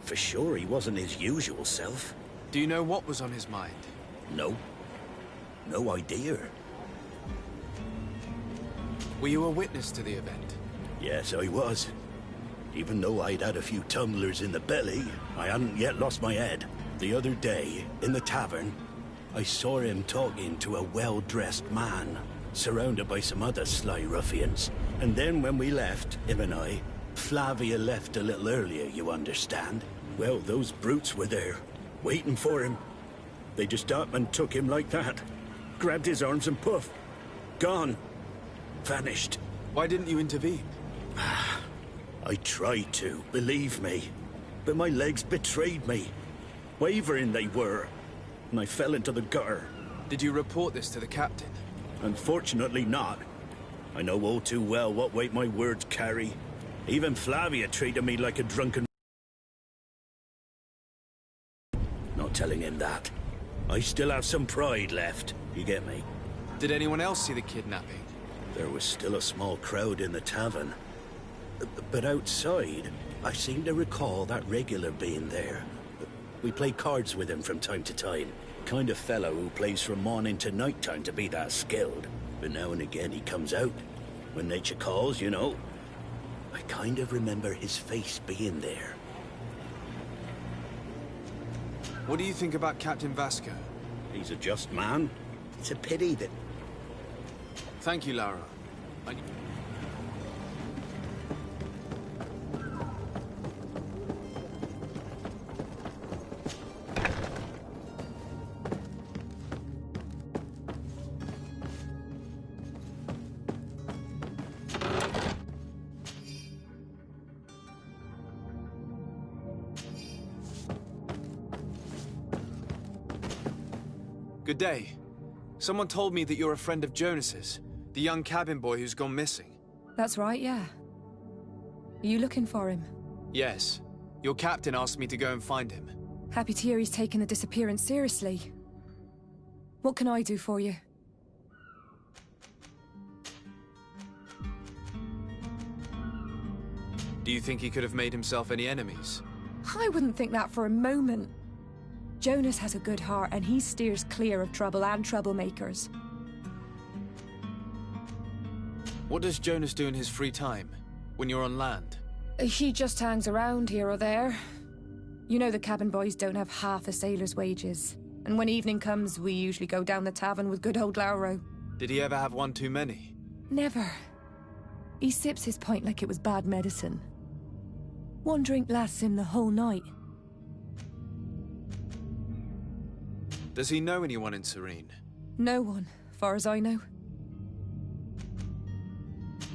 Speaker 13: For sure he wasn't his usual self.
Speaker 2: Do you know what was on his mind?
Speaker 13: No. No idea.
Speaker 2: Were you a witness to the event?
Speaker 13: Yes, I was. Even though I'd had a few tumblers in the belly, I hadn't yet lost my head. The other day, in the tavern, I saw him talking to a well-dressed man, surrounded by some other sly ruffians. And then when we left, him and I, Flavia left a little earlier, you understand? Well, those brutes were there, waiting for him. They just up and took him like that. Grabbed his arms and poof. Gone. Vanished.
Speaker 2: Why didn't you intervene?
Speaker 13: I tried to, believe me. But my legs betrayed me. Wavering they were, and I fell into the gutter.
Speaker 2: Did you report this to the captain?
Speaker 13: Unfortunately not. I know all too well what weight my words carry. Even Flavia treated me like a drunken... Not telling him that. I still have some pride left, you get me?
Speaker 2: Did anyone else see the kidnapping?
Speaker 13: There was still a small crowd in the tavern. But outside, I seem to recall that regular being there. We play cards with him from time to time. Kind of fellow who plays from morning to night time to be that skilled. But now and again he comes out. When nature calls, you know. I kind of remember his face being there.
Speaker 2: What do you think about Captain Vasco?
Speaker 13: He's a just man. It's a pity that...
Speaker 2: Thank you, Lara. Good day. Someone told me that you're a friend of Jonas's, the young cabin boy who's gone missing.
Speaker 14: That's right, yeah. Are you looking for him?
Speaker 2: Yes. Your captain asked me to go and find him.
Speaker 14: Happy to hear he's taken the disappearance seriously. What can I do for you?
Speaker 2: Do you think he could have made himself any enemies?
Speaker 14: I wouldn't think that for a moment. Jonas has a good heart and he steers clear of trouble and troublemakers.
Speaker 2: What does Jonas do in his free time, when you're on land?
Speaker 14: He just hangs around here or there. You know the cabin boys don't have half a sailor's wages. And when evening comes, we usually go down the tavern with good old Lauro.
Speaker 12: Did he ever have one too many?
Speaker 14: Never. He sips his pint like it was bad medicine. One drink lasts him the whole night.
Speaker 12: Does he know anyone in Serene?
Speaker 14: No one, far as I know.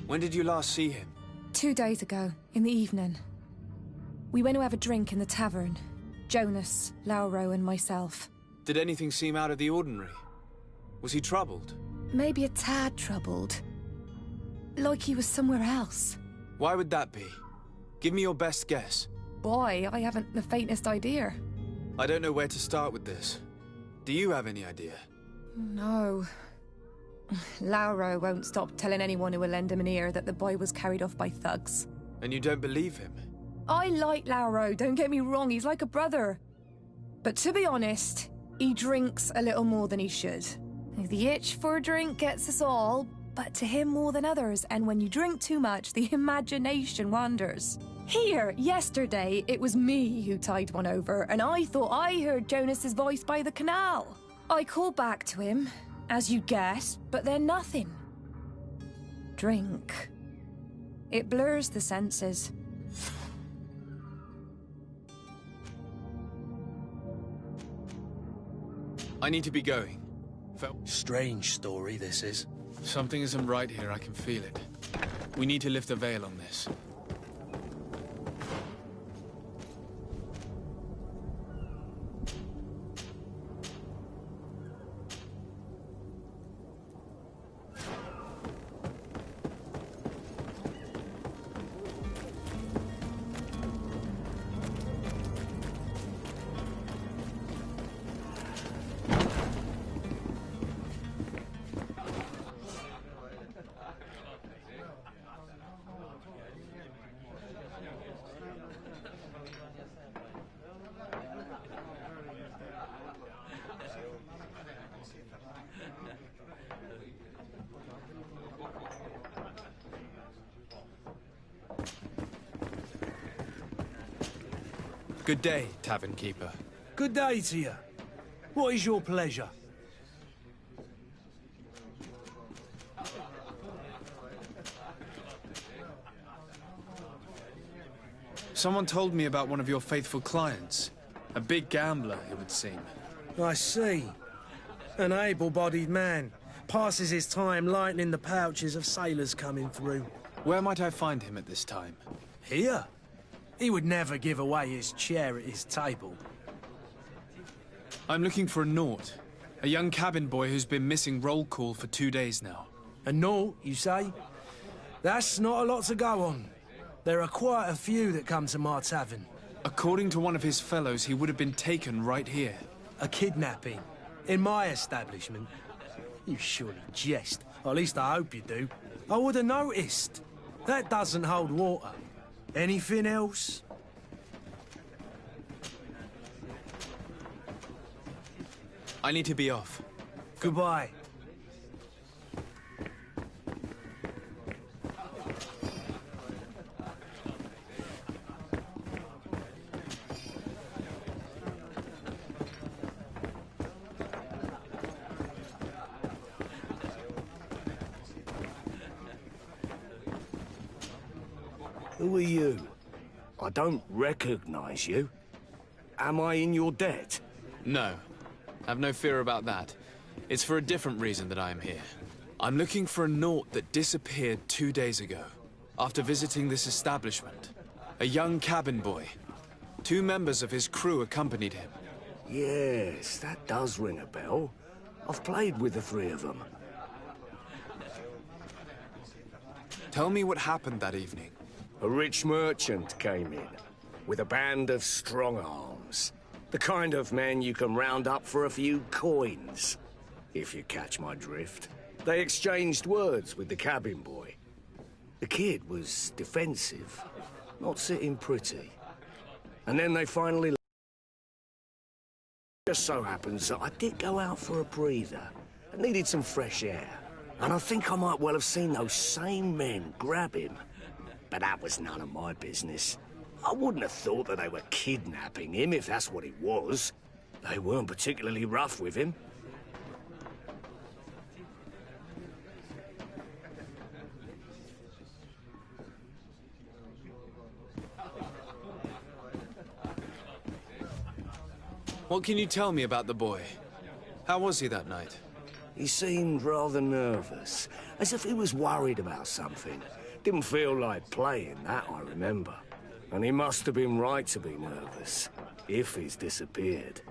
Speaker 12: When did you last see him?
Speaker 14: 2 days ago, in the evening. We went to have a drink in the tavern. Jonas, Lauro and myself.
Speaker 12: Did anything seem out of the ordinary? Was he troubled?
Speaker 14: Maybe a tad troubled. Like he was somewhere else.
Speaker 12: Why would that be? Give me your best guess.
Speaker 14: Boy, I haven't the faintest idea.
Speaker 12: I don't know where to start with this. Do you have any idea?
Speaker 14: No. Lauro won't stop telling anyone who will lend him an ear that the boy was carried off by thugs.
Speaker 12: And you don't believe him?
Speaker 14: I like Lauro, don't get me wrong, he's like a brother. But to be honest, he drinks a little more than he should. The itch for a drink gets us all, but to him more than others, and when you drink too much, the imagination wanders. Here, yesterday, it was me who tied one over, and I thought I heard Jonas's voice by the canal. I called back to him, as you'd guess, but then nothing. Drink. It blurs the senses.
Speaker 12: I need to be going.
Speaker 6: Strange story, this is.
Speaker 2: Something isn't right here, I can feel it. We need to lift the veil on this.
Speaker 12: Good day, tavern keeper.
Speaker 6: Good day to you. What is your pleasure?
Speaker 2: Someone told me about one of your faithful clients. A big gambler, it would seem.
Speaker 6: I see. An able-bodied man. Passes his time lightening the pouches of sailors coming through.
Speaker 2: Where might I find him at this time?
Speaker 6: Here? He would never give away his chair at his table.
Speaker 2: I'm looking for a Nort. A young cabin boy who's been missing roll call for 2 days now.
Speaker 6: A Nort, you say? That's not a lot to go on. There are quite a few that come to my tavern.
Speaker 2: According to one of his fellows, he would have been taken right here.
Speaker 6: A kidnapping? In my establishment? You surely jest. Or at least I hope you do. I would have noticed. That doesn't hold water. Anything else?
Speaker 12: I need to be off.
Speaker 6: Goodbye.
Speaker 13: Who are you? I don't recognize you. Am I in your debt?
Speaker 2: No. Have no fear about that. It's for a different reason that I am here. I'm looking for a Nort that disappeared 2 days ago, after visiting this establishment. A young cabin boy. 2 members of his crew accompanied him.
Speaker 13: Yes, that does ring a bell. I've played with the 3 of them.
Speaker 2: Tell me what happened that evening.
Speaker 13: A rich merchant came in, with a band of strong arms. The kind of men you can round up for a few coins, if you catch my drift. They exchanged words with the cabin boy. The kid was defensive, not sitting pretty. And then they finally... Just so happens that I did go out for a breather. I needed some fresh air. And I think I might well have seen those same men grab him. But that was none of my business. I wouldn't have thought that they were kidnapping him if that's what it was. They weren't particularly rough with him.
Speaker 12: What can you tell me about the boy? How was he that night?
Speaker 15: He seemed rather nervous, as if he was worried about something. Didn't feel like playing, that I remember. And he must have been right to be nervous, if he's disappeared.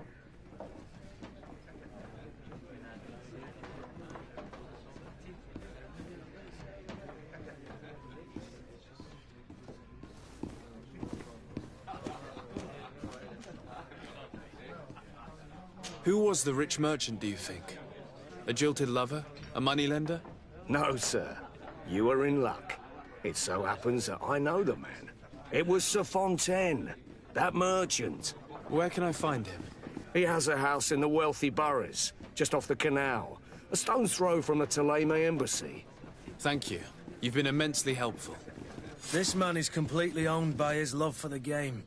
Speaker 12: Who was the rich merchant, do you think? A jilted lover? A moneylender?
Speaker 15: No, sir. You are in luck. It so happens that I know the man. It was Sir Fontaine, that merchant.
Speaker 12: Where can I find him?
Speaker 15: He has a house in the wealthy boroughs, just off the canal. A stone's throw from the Thélème embassy.
Speaker 12: Thank you. You've been immensely helpful.
Speaker 6: This man is completely owned by his love for the game.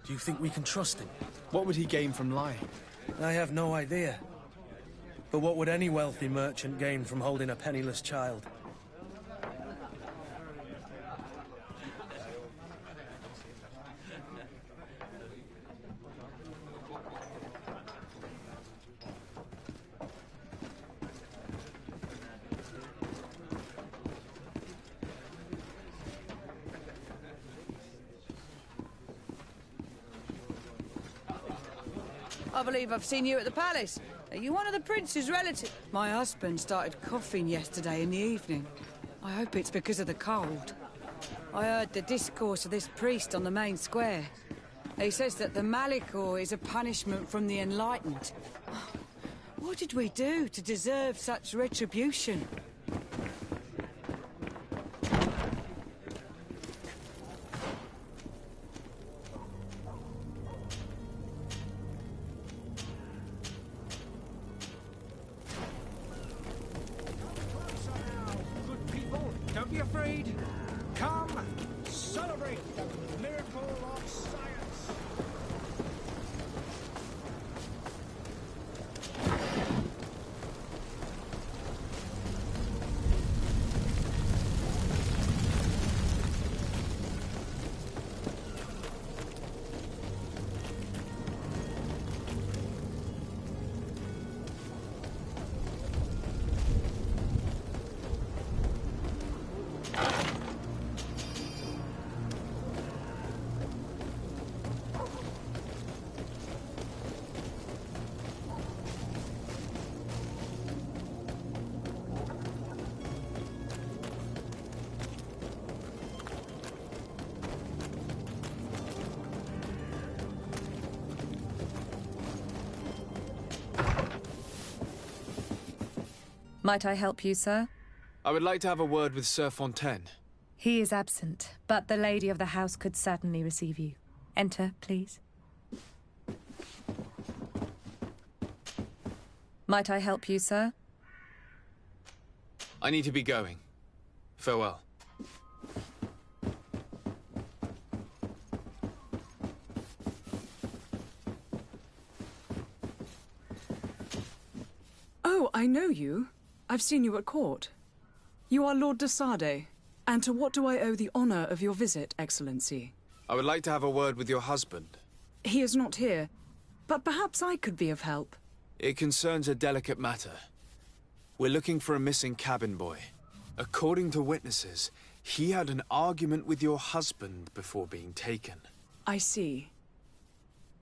Speaker 6: Do you think we can trust him?
Speaker 2: What would he gain from lying?
Speaker 6: I have no idea. But what would any wealthy merchant gain from holding a penniless child?
Speaker 5: I believe I've seen you at the palace. Are you one of the prince's relatives?
Speaker 7: My husband started coughing yesterday in the evening. I hope it's because of the cold. I heard the discourse of this priest on the main square. He says that the Malicor is a punishment from the enlightened. What did we do to deserve such retribution?
Speaker 14: Might I help you, sir?
Speaker 12: I would like to have a word with Sir Fontaine.
Speaker 14: He is absent, but the lady of the house could certainly receive you. Enter, please. Might I help you, sir?
Speaker 12: I need to be going. Farewell.
Speaker 7: Oh, I know you. I've seen you at court. You are Lord de Sade. And to what do I owe the honor of your visit, Excellency?
Speaker 12: I would like to have a word with your husband.
Speaker 7: He is not here, but perhaps I could be of help.
Speaker 12: It concerns a delicate matter. We're looking for a missing cabin boy. According to witnesses, he had an argument with your husband before being taken.
Speaker 7: I see.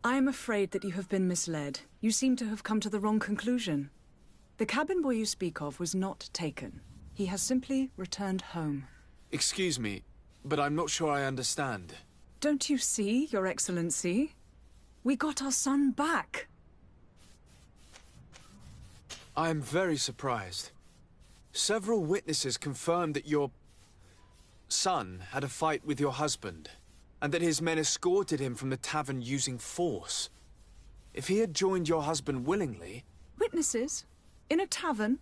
Speaker 7: I am afraid that you have been misled. You seem to have come to the wrong conclusion. The cabin boy you speak of was not taken. He has simply returned home.
Speaker 12: Excuse me, but I'm not sure I understand.
Speaker 7: Don't you see, Your Excellency? We got our son back.
Speaker 12: I am very surprised. Several witnesses confirmed that your son had a fight with your husband, and that his men escorted him from the tavern using force. If he had joined your husband willingly...
Speaker 7: Witnesses? In a tavern?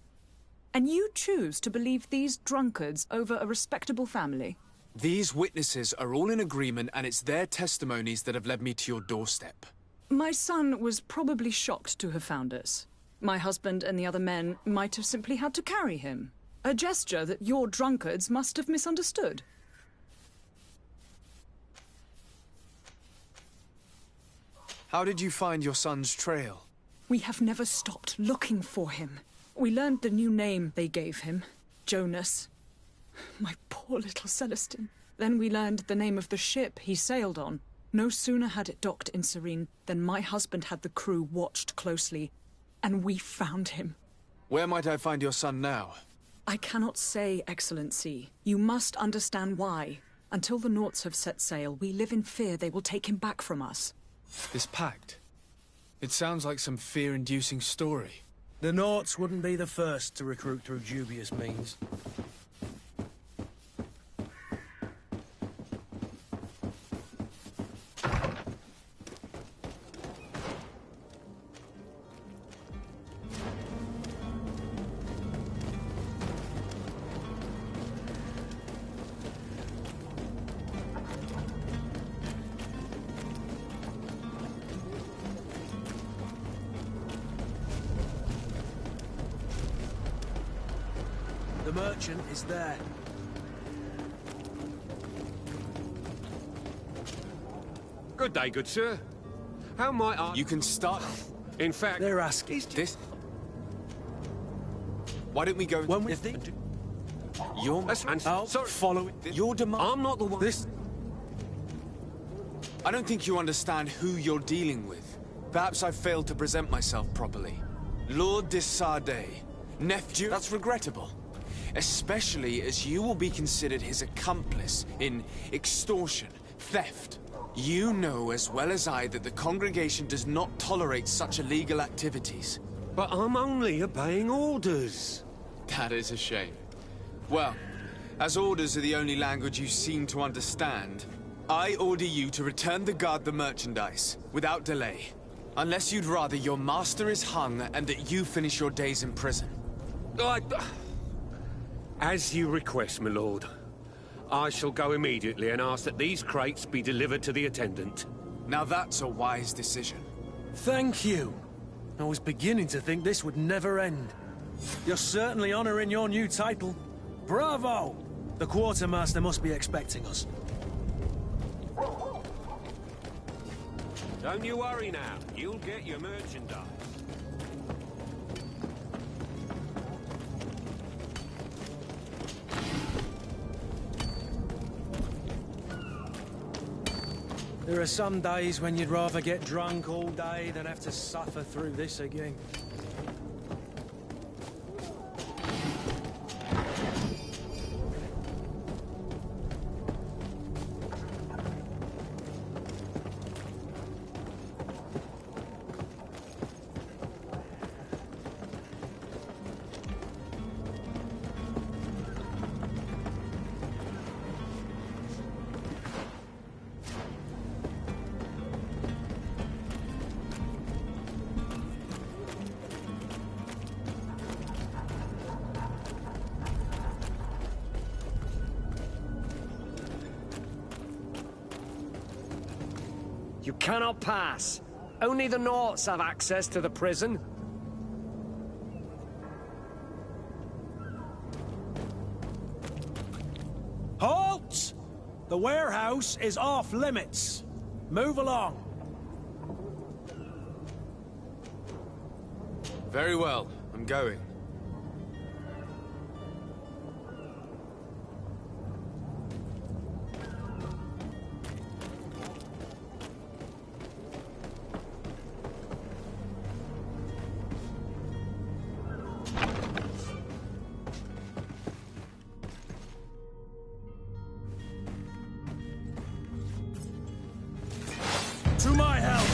Speaker 7: And you choose to believe these drunkards over a respectable family?
Speaker 12: These witnesses are all in agreement, and it's their testimonies that have led me to your doorstep.
Speaker 7: My son was probably shocked to have found us. My husband and the other men might have simply had to carry him. A gesture that your drunkards must have misunderstood.
Speaker 12: How did you find your son's trail?
Speaker 7: We have never stopped looking for him. We learned the new name they gave him, Jonas. My poor little Celestin. Then we learned the name of the ship he sailed on. No sooner had it docked in Serene than my husband had the crew watched closely, and we found him.
Speaker 12: Where might I find your son now?
Speaker 7: I cannot say, Excellency. You must understand why. Until the Norts have set sail, we live in fear they will take him back from us.
Speaker 2: This pact? It sounds like some fear-inducing story.
Speaker 6: The Norts wouldn't be the first to recruit through dubious means. The merchant is there.
Speaker 9: Good day, good sir. How might I...
Speaker 12: You can start...
Speaker 9: In fact...
Speaker 6: They're asking.
Speaker 12: This... Why don't we go...
Speaker 6: When we think...
Speaker 12: Your...
Speaker 6: I'll follow it.
Speaker 12: Your demand...
Speaker 9: I'm not the one...
Speaker 6: This...
Speaker 12: I don't think you understand who you're dealing with. Perhaps I failed to present myself properly. Lord de Sardet. Nephew... That's regrettable. Especially as you will be considered his accomplice in extortion, theft. You know as well as I that the congregation does not tolerate such illegal activities.
Speaker 9: But I'm only obeying orders.
Speaker 12: That is a shame. Well, as orders are the only language you seem to understand, I order you to return the guard the merchandise, without delay. Unless you'd rather your master is hung and that you finish your days in prison.
Speaker 9: As you request, my lord. I shall go immediately and ask that these crates be delivered to the attendant.
Speaker 12: Now that's a wise decision.
Speaker 6: Thank you. I was beginning to think this would never end. You're certainly honoring your new title. Bravo! The quartermaster must be expecting us.
Speaker 9: Don't you worry now. You'll get your merchandise.
Speaker 6: There are some days when you'd rather get drunk all day than have to suffer through this again.
Speaker 15: You cannot pass. Only the Norts have access to the prison.
Speaker 6: Halt! The warehouse is off limits. Move along.
Speaker 12: Very well, I'm going.
Speaker 6: To my help!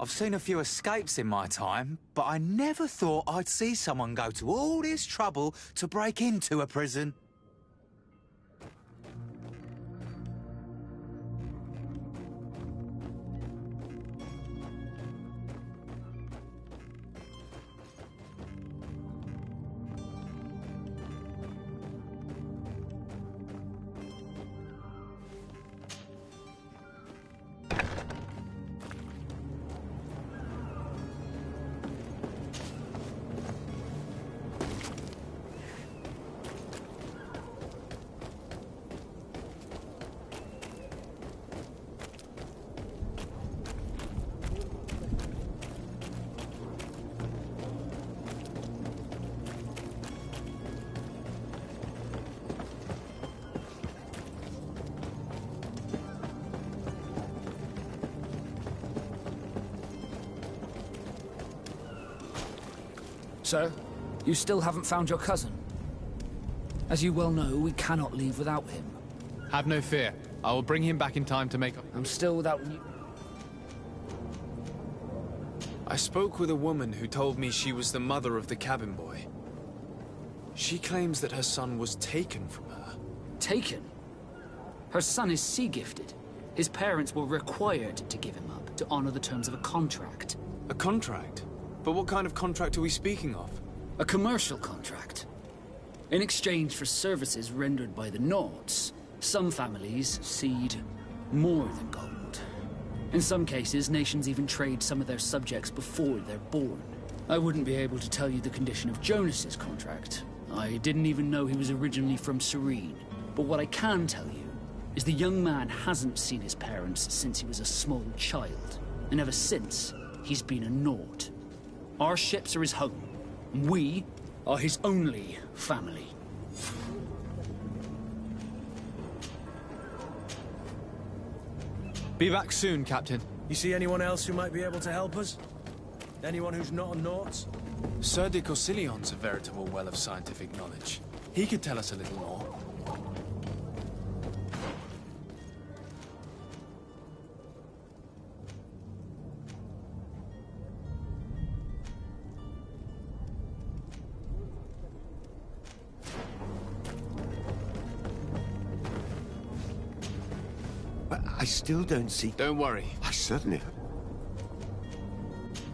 Speaker 16: I've seen a few escapes in my time, but I never thought I'd see someone go to all this trouble to break into a prison.
Speaker 10: Sir, you still haven't found your cousin. As you well know, we cannot leave without him.
Speaker 2: Have no fear. I will bring him back in time to make up.
Speaker 10: I'm still without...
Speaker 12: I spoke with a woman who told me she was the mother of the cabin boy. She claims that her son was taken from her.
Speaker 10: Taken? Her son is sea-gifted. His parents were required to give him up to honor the terms of a contract.
Speaker 12: A contract? But what kind of contract are we speaking of?
Speaker 10: A commercial contract. In exchange for services rendered by the Nords, some families cede more than gold. In some cases, nations even trade some of their subjects before they're born. I wouldn't be able to tell you the condition of Jonas's contract. I didn't even know he was originally from Serene. But what I can tell you is the young man hasn't seen his parents since he was a small child. And ever since, he's been a Nord. Our ships are his home. We are his only family.
Speaker 12: Be back soon, Captain.
Speaker 6: You see anyone else who might be able to help us? Anyone who's not a Naut?
Speaker 12: Sir de Corsillion's a veritable well of scientific knowledge. He could tell us a little more.
Speaker 3: I still don't see...
Speaker 12: Don't worry.
Speaker 3: I certainly...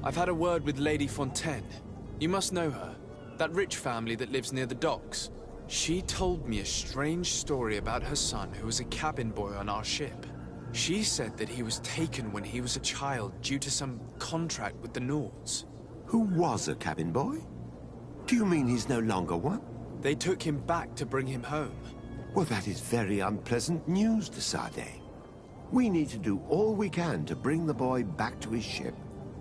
Speaker 12: I've had a word with Lady Fontaine. You must know her. That rich family that lives near the docks. She told me a strange story about her son who was a cabin boy on our ship. She said that he was taken when he was a child due to some contract with the Nords.
Speaker 3: Who was a cabin boy? Do you mean he's no longer one?
Speaker 12: They took him back to bring him home.
Speaker 3: Well, that is very unpleasant news, de Sade. We need to do all we can to bring the boy back to his ship.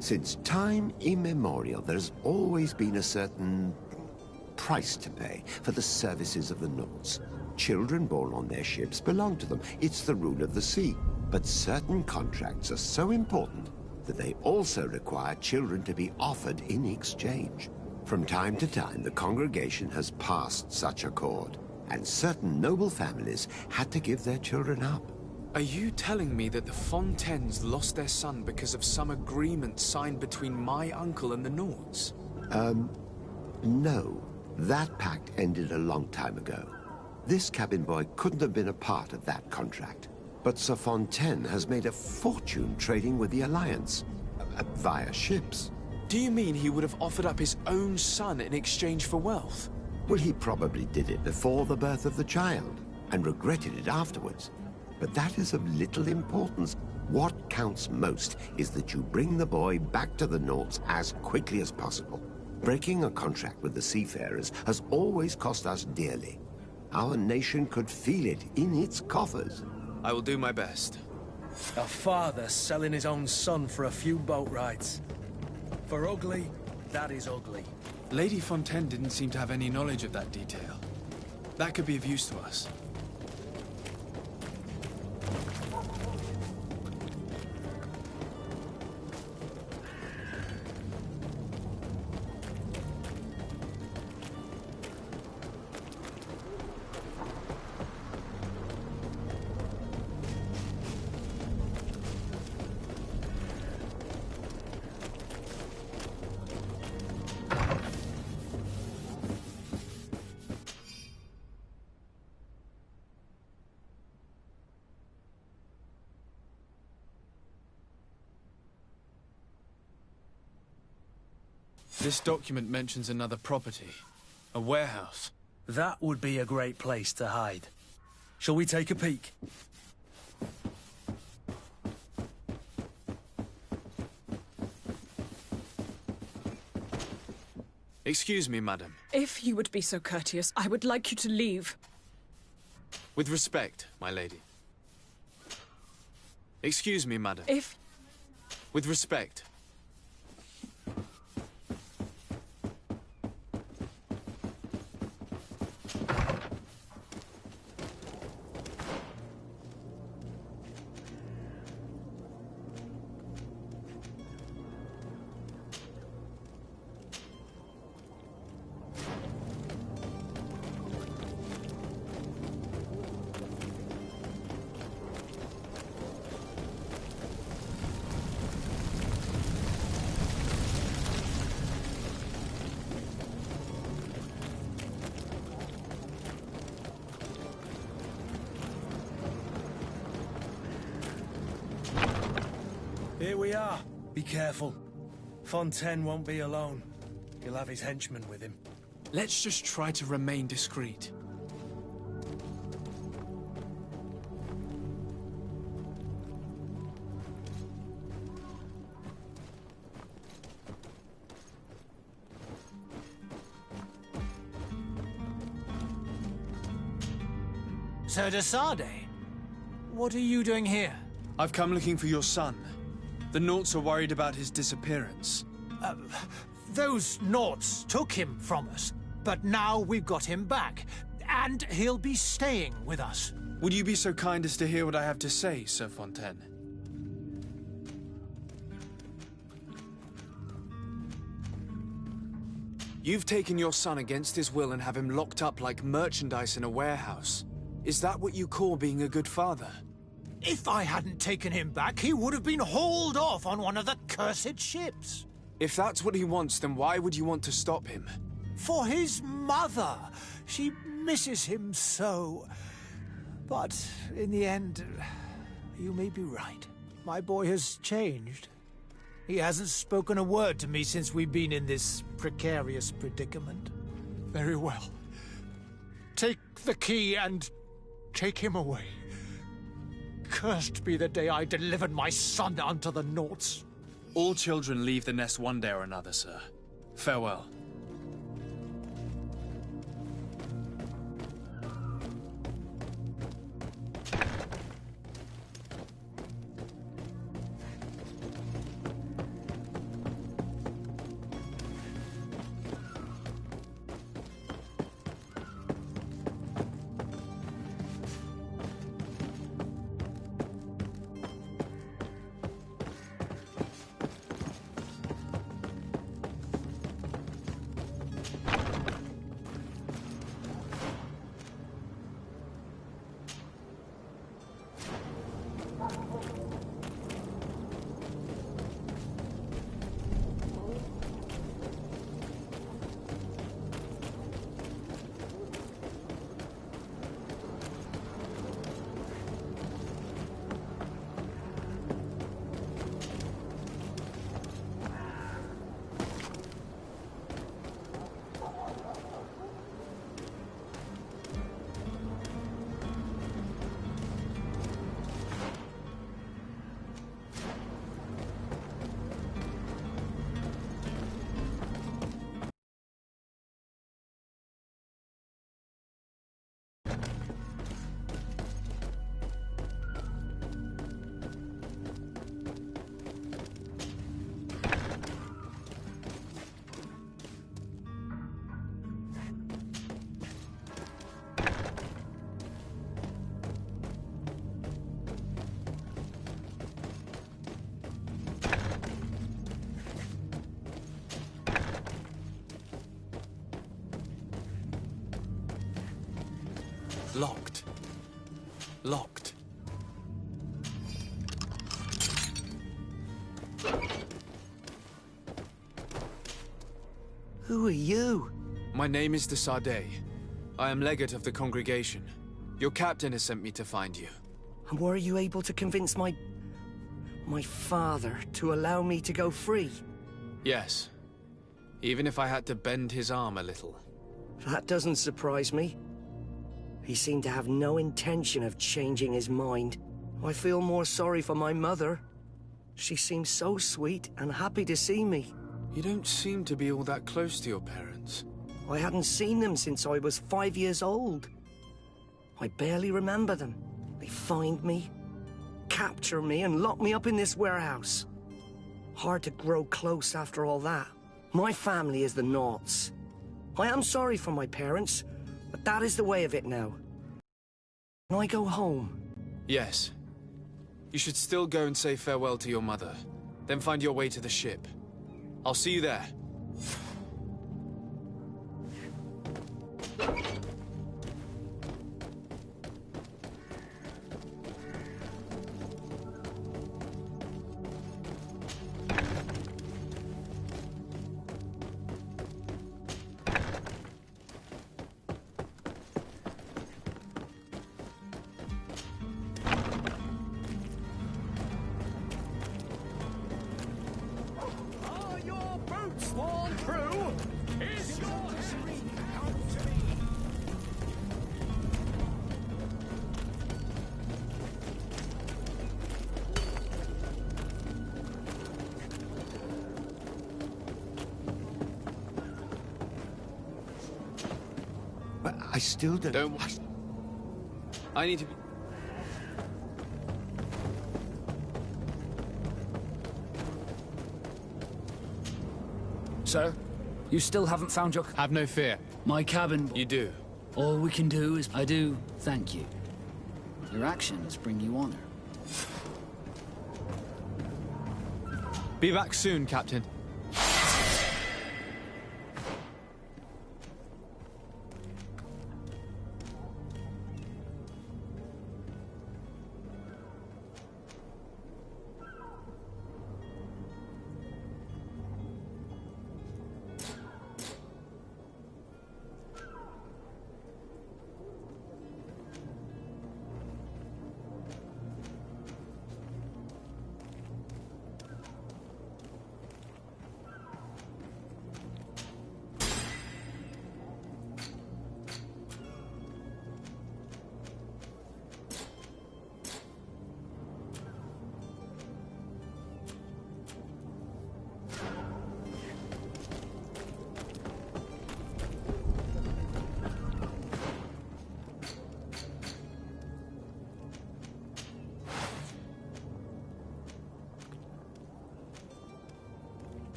Speaker 3: Since time immemorial, there's always been a certain price to pay for the services of the Nords. Children born on their ships belong to them. It's the rule of the sea. But certain contracts are so important that they also require children to be offered in exchange. From time to time, the congregation has passed such accord, and certain noble families had to give their children up.
Speaker 12: Are you telling me that the Fontaines lost their son because of some agreement signed between my uncle and the Nords?
Speaker 3: No. That pact ended a long time ago. This cabin boy couldn't have been a part of that contract. But Sir Fontaine has made a fortune trading with the Alliance, via ships.
Speaker 12: Do you mean he would have offered up his own son in exchange for wealth?
Speaker 3: Well, he probably did it before the birth of the child, and regretted it afterwards. But that is of little importance. What counts most is that you bring the boy back to the Nords as quickly as possible. Breaking a contract with the seafarers has always cost us dearly. Our nation could feel it in its coffers.
Speaker 12: I will do my best.
Speaker 6: A father selling his own son for a few boat rides. For ugly, that is ugly.
Speaker 12: Lady Fontaine didn't seem to have any knowledge of that detail. That could be of use to us.
Speaker 2: This document mentions another property. A warehouse.
Speaker 6: That would be a great place to hide. Shall we take a peek?
Speaker 12: Excuse me, madam.
Speaker 17: If you would be so courteous, I would like you to leave.
Speaker 12: With respect, my lady. Excuse me, madam.
Speaker 17: If...
Speaker 12: With respect.
Speaker 6: Here we are. Be careful. Fontaine won't be alone. He'll have his henchmen with him.
Speaker 2: Let's just try to remain discreet.
Speaker 1: Sir de Sade, what are you doing here?
Speaker 2: I've come looking for your son. The Naughts are worried about his disappearance.
Speaker 1: Those Naughts took him from us, but now we've got him back, and he'll be staying with us.
Speaker 2: Would you be so kind as to hear what I have to say, Sir Fontaine?
Speaker 12: You've taken your son against his will and have him locked up like merchandise in a warehouse. Is that what you call being a good father?
Speaker 1: If I hadn't taken him back, he would have been hauled off on one of the cursed ships.
Speaker 12: If that's what he wants, then why would you want to stop him?
Speaker 1: For his mother. She misses him so. But in the end, you may be right. My boy has changed. He hasn't spoken a word to me since we've been in this precarious predicament. Very well. Take the key and take him away. Cursed be the day I delivered my son unto the Naughts.
Speaker 2: All children leave the nest one day or another, sir. Farewell.
Speaker 12: Locked. Locked.
Speaker 15: Who are you?
Speaker 12: My name is de Sade. I am legate of the congregation. Your captain has sent me to find you.
Speaker 15: And were you able to convince my father to allow me to go free?
Speaker 12: Yes. Even if I had to bend his arm a little.
Speaker 15: That doesn't surprise me. He seemed to have no intention of changing his mind. I feel more sorry for my mother. She seemed so sweet and happy to see me.
Speaker 12: You don't seem to be all that close to your parents.
Speaker 15: I hadn't seen them since I was 5 years old. I barely remember them. They find me, capture me, and lock me up in this warehouse. Hard to grow close after all that. My family is the Naughts. I am sorry for my parents, but that is the way of it now. Can I go home?
Speaker 12: Yes. You should still go and say farewell to your mother. Then find your way to the ship. I'll see you there.
Speaker 3: I still don't...
Speaker 12: Don't... I need to be...
Speaker 10: Sir, you still haven't found your...
Speaker 2: Have no fear.
Speaker 10: My cabin...
Speaker 12: You do.
Speaker 10: All we can do is... I do thank you. Your actions bring you honor.
Speaker 12: Be back soon, Captain.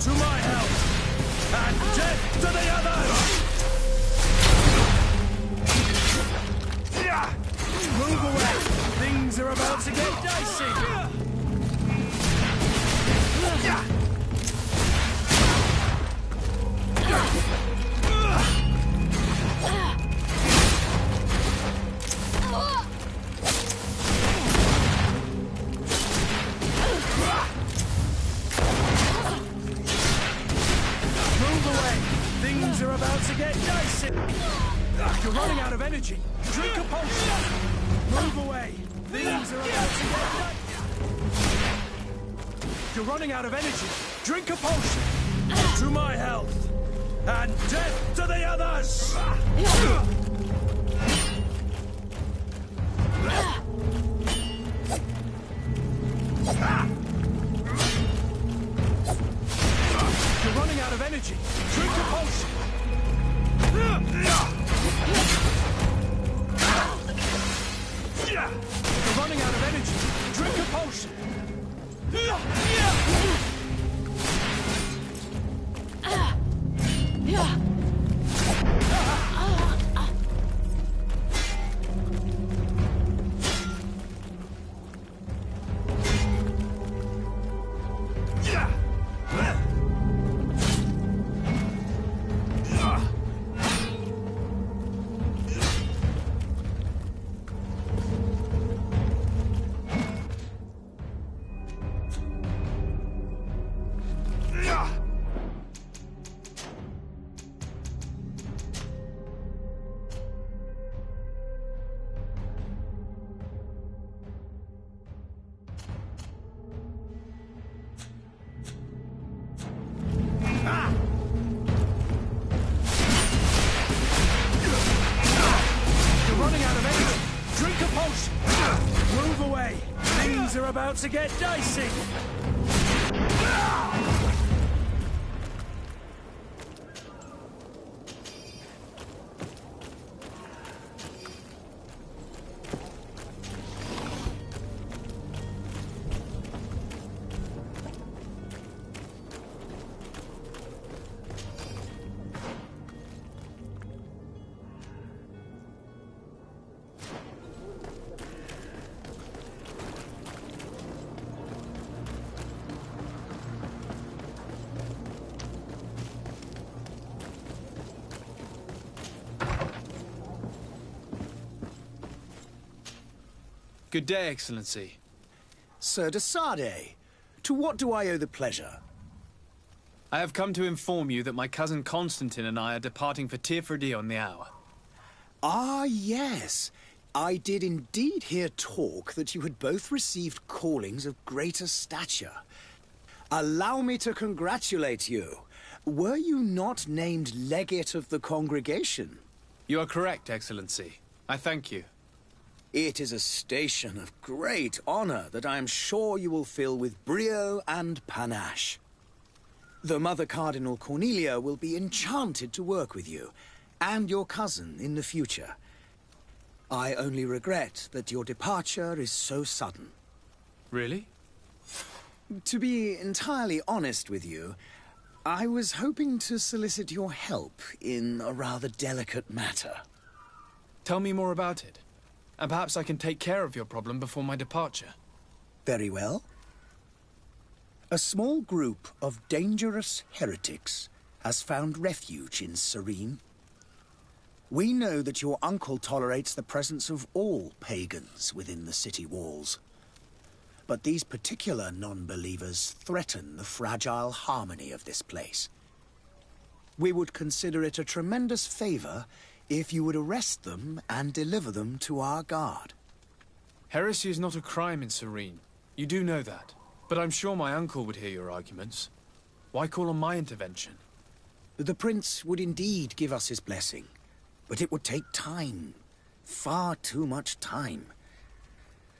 Speaker 6: To my help! And death to the others! Move away! Things are about to get dicey! Move away! Things are about to get dicey! You're running out of energy! Drink a potion! Move away! Things are about to get dicey! You're running out of energy! Drink a potion! To my health! And death to the others! You're running out of energy! Drink a potion! You're running out of energy! Drink a potion! About to get dicey!
Speaker 2: Good day, Excellency.
Speaker 1: Sir de Sade, to what do I owe the pleasure?
Speaker 2: I have come to inform you that my cousin Constantine and I are departing for Tirfredi on the hour.
Speaker 1: Ah, yes. I did indeed hear talk that you had both received callings of greater stature. Allow me to congratulate you. Were you not named legate of the congregation?
Speaker 2: You are correct, Excellency. I thank you.
Speaker 1: It is a station of great honor that I am sure you will fill with brio and panache. The Mother Cardinal Cornelia will be enchanted to work with you, and your cousin in the future. I only regret that your departure is so sudden.
Speaker 2: Really?
Speaker 1: To be entirely honest with you, I was hoping to solicit your help in a rather delicate matter.
Speaker 2: Tell me more about it. And perhaps I can take care of your problem before my departure.
Speaker 1: Very well. A small group of dangerous heretics has found refuge in Serene. We know that your uncle tolerates the presence of all pagans within the city walls. But these particular non-believers threaten the fragile harmony of this place. We would consider it a tremendous favor if you would arrest them and deliver them to our guard.
Speaker 2: Heresy is not a crime in Serene. You do know that. But I'm sure my uncle would hear your arguments. Why call on my intervention?
Speaker 1: The prince would indeed give us his blessing, but it would take time. Far too much time.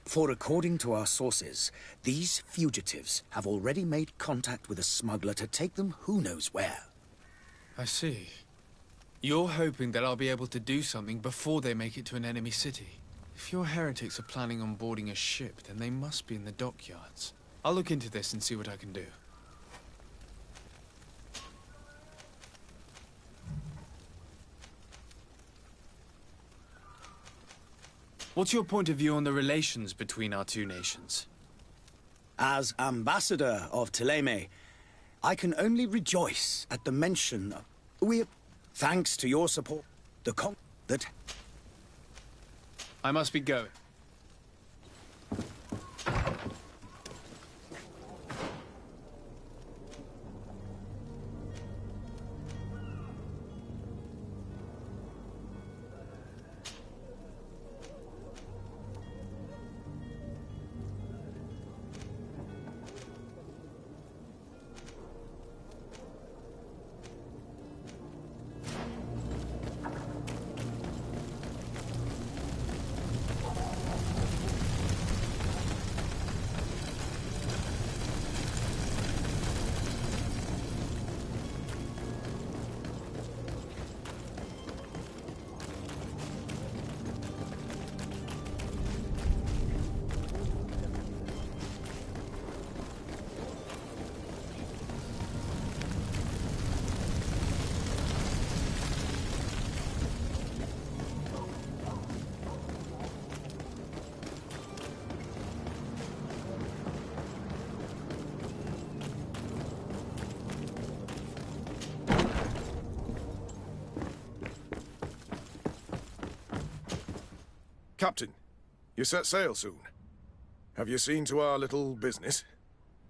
Speaker 1: For according to our sources, these fugitives have already made contact with a smuggler to take them who knows where.
Speaker 2: I see. You're hoping that I'll be able to do something before they make it to an enemy city. If your heretics are planning on boarding a ship, then they must be in the dockyards. I'll look into this and see what I can do. What's your point of view on the relations between our two nations?
Speaker 18: As ambassador of Thélème, I can only rejoice at the mention of... thanks to your support, that...
Speaker 2: I must be going.
Speaker 11: Captain, you set sail soon. Have you seen to our little business?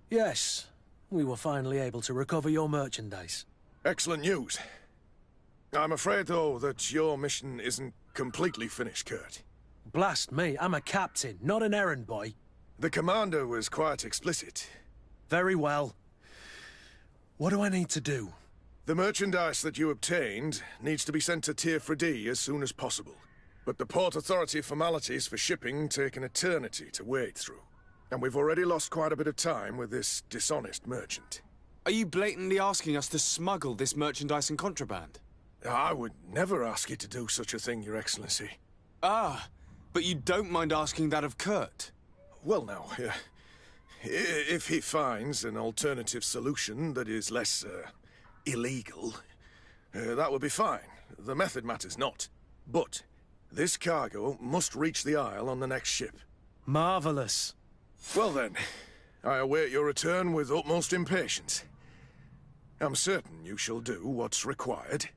Speaker 6: Yes. We were finally able to recover your merchandise.
Speaker 11: Excellent news. I'm afraid, though, that your mission isn't completely finished, Kurt.
Speaker 6: Blast me, I'm a captain, not an errand boy.
Speaker 11: The commander was quite explicit.
Speaker 6: Very well. What do I need to do?
Speaker 11: The merchandise that you obtained needs to be sent to Tier D as soon as possible. But the Port Authority formalities for shipping take an eternity to wade through. And we've already lost quite a bit of time with this dishonest merchant.
Speaker 12: Are you blatantly asking us to smuggle this merchandise and contraband?
Speaker 11: I would never ask you to do such a thing, Your Excellency.
Speaker 12: Ah, but you don't mind asking that of Kurt?
Speaker 11: Well, now, if he finds an alternative solution that is less, illegal, that would be fine. The method matters not. But this cargo must reach the Isle on the next ship.
Speaker 6: Marvelous.
Speaker 11: Well then, I await your return with utmost impatience. I'm certain you shall do what's required.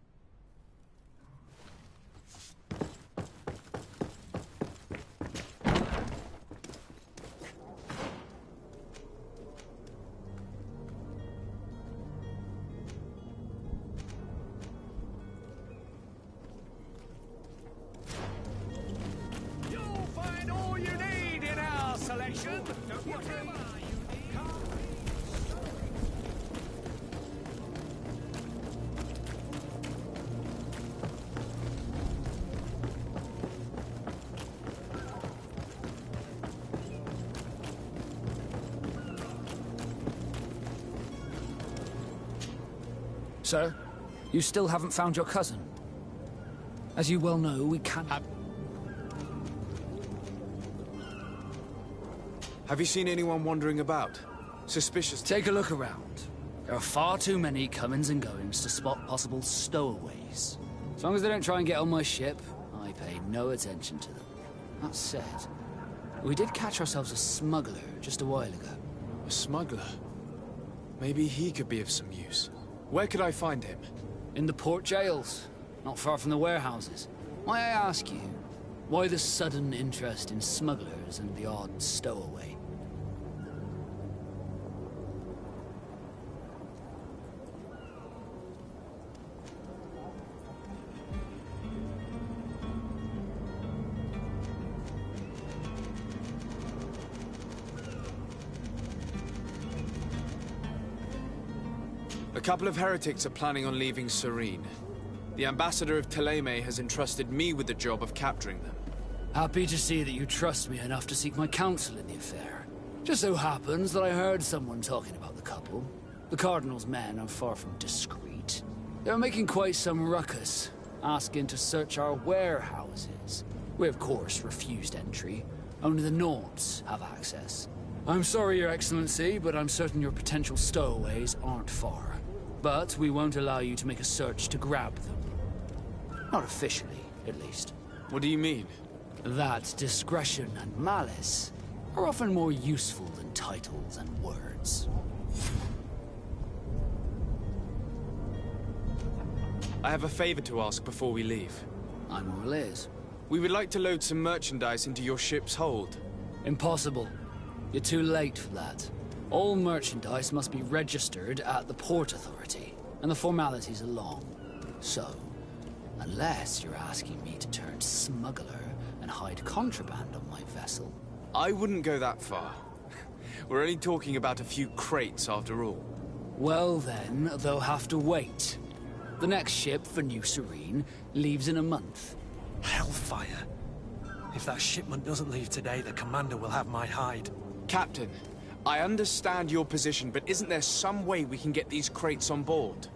Speaker 10: Sir, you still haven't found your cousin. As you well know, we can't...
Speaker 12: Have you seen anyone wandering about? Suspicious...
Speaker 10: Take a look around. There are far too many comings and goings to spot possible stowaways. As long as they don't try and get on my ship, I pay no attention to them. That said, we did catch ourselves a smuggler just a while ago.
Speaker 12: A smuggler? Maybe he could be of some use. Where could I find him?
Speaker 10: In the port jails, not far from the warehouses. May I ask you, why the sudden interest in smugglers and the odd stowaway?
Speaker 12: A couple of heretics are planning on leaving Serene. The ambassador of Thélème has entrusted me with the job of capturing them.
Speaker 10: Happy to see that you trust me enough to seek my counsel in the affair. Just so happens that I heard someone talking about the couple. The Cardinal's men are far from discreet. They're making quite some ruckus, asking to search our warehouses. We, of course, refused entry. Only the Nords have access. I'm sorry, Your Excellency, but I'm certain your potential stowaways aren't far. But we won't allow you to make a search to grab them. Not officially, at least.
Speaker 12: What do you mean?
Speaker 10: that discretion and malice are often more useful than titles and words.
Speaker 12: I have a favor to ask before we leave.
Speaker 10: I'm all ears.
Speaker 12: We would like to load some merchandise into your ship's hold.
Speaker 10: Impossible. You're too late for that. All merchandise must be registered at the Port Authority, and the formalities are long. So, unless you're asking me to turn smuggler and hide contraband on my vessel...
Speaker 12: I wouldn't go that far. We're only talking about a few crates after all.
Speaker 10: Well then, they'll have to wait. The next ship for New Serene leaves in a month.
Speaker 6: Hellfire. If that shipment doesn't leave today, the commander will have my hide.
Speaker 12: Captain, I understand your position, but isn't there some way we can get these crates on board?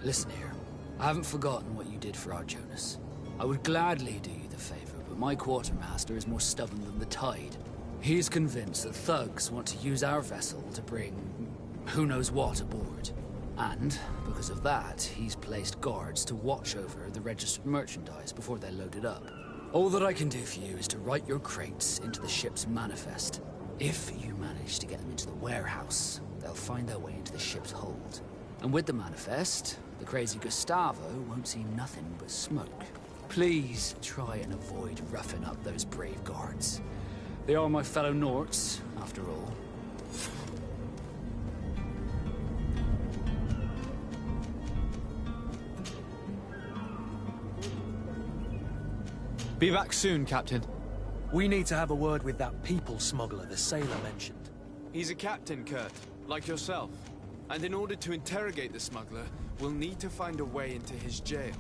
Speaker 10: Listen here. I haven't forgotten what you did for our Jonas. I would gladly do you the favor, but my quartermaster is more stubborn than the tide. He's convinced that thugs want to use our vessel to bring who knows what aboard. And, because of that, he's placed guards to watch over the registered merchandise before they're loaded up. All that I can do for you is to write your crates into the ship's manifest. If you manage to get them into the warehouse, they'll find their way into the ship's hold. And with the manifest, the crazy Gustavo won't see nothing but smoke. Please try and avoid roughing up those brave guards. They are my fellow Norts, after all.
Speaker 12: Be back soon, Captain.
Speaker 6: We need to have a word with that people smuggler the sailor mentioned.
Speaker 12: He's a captain, Kurt, like yourself. And in order to interrogate the smuggler, we'll need to find a way into his jail.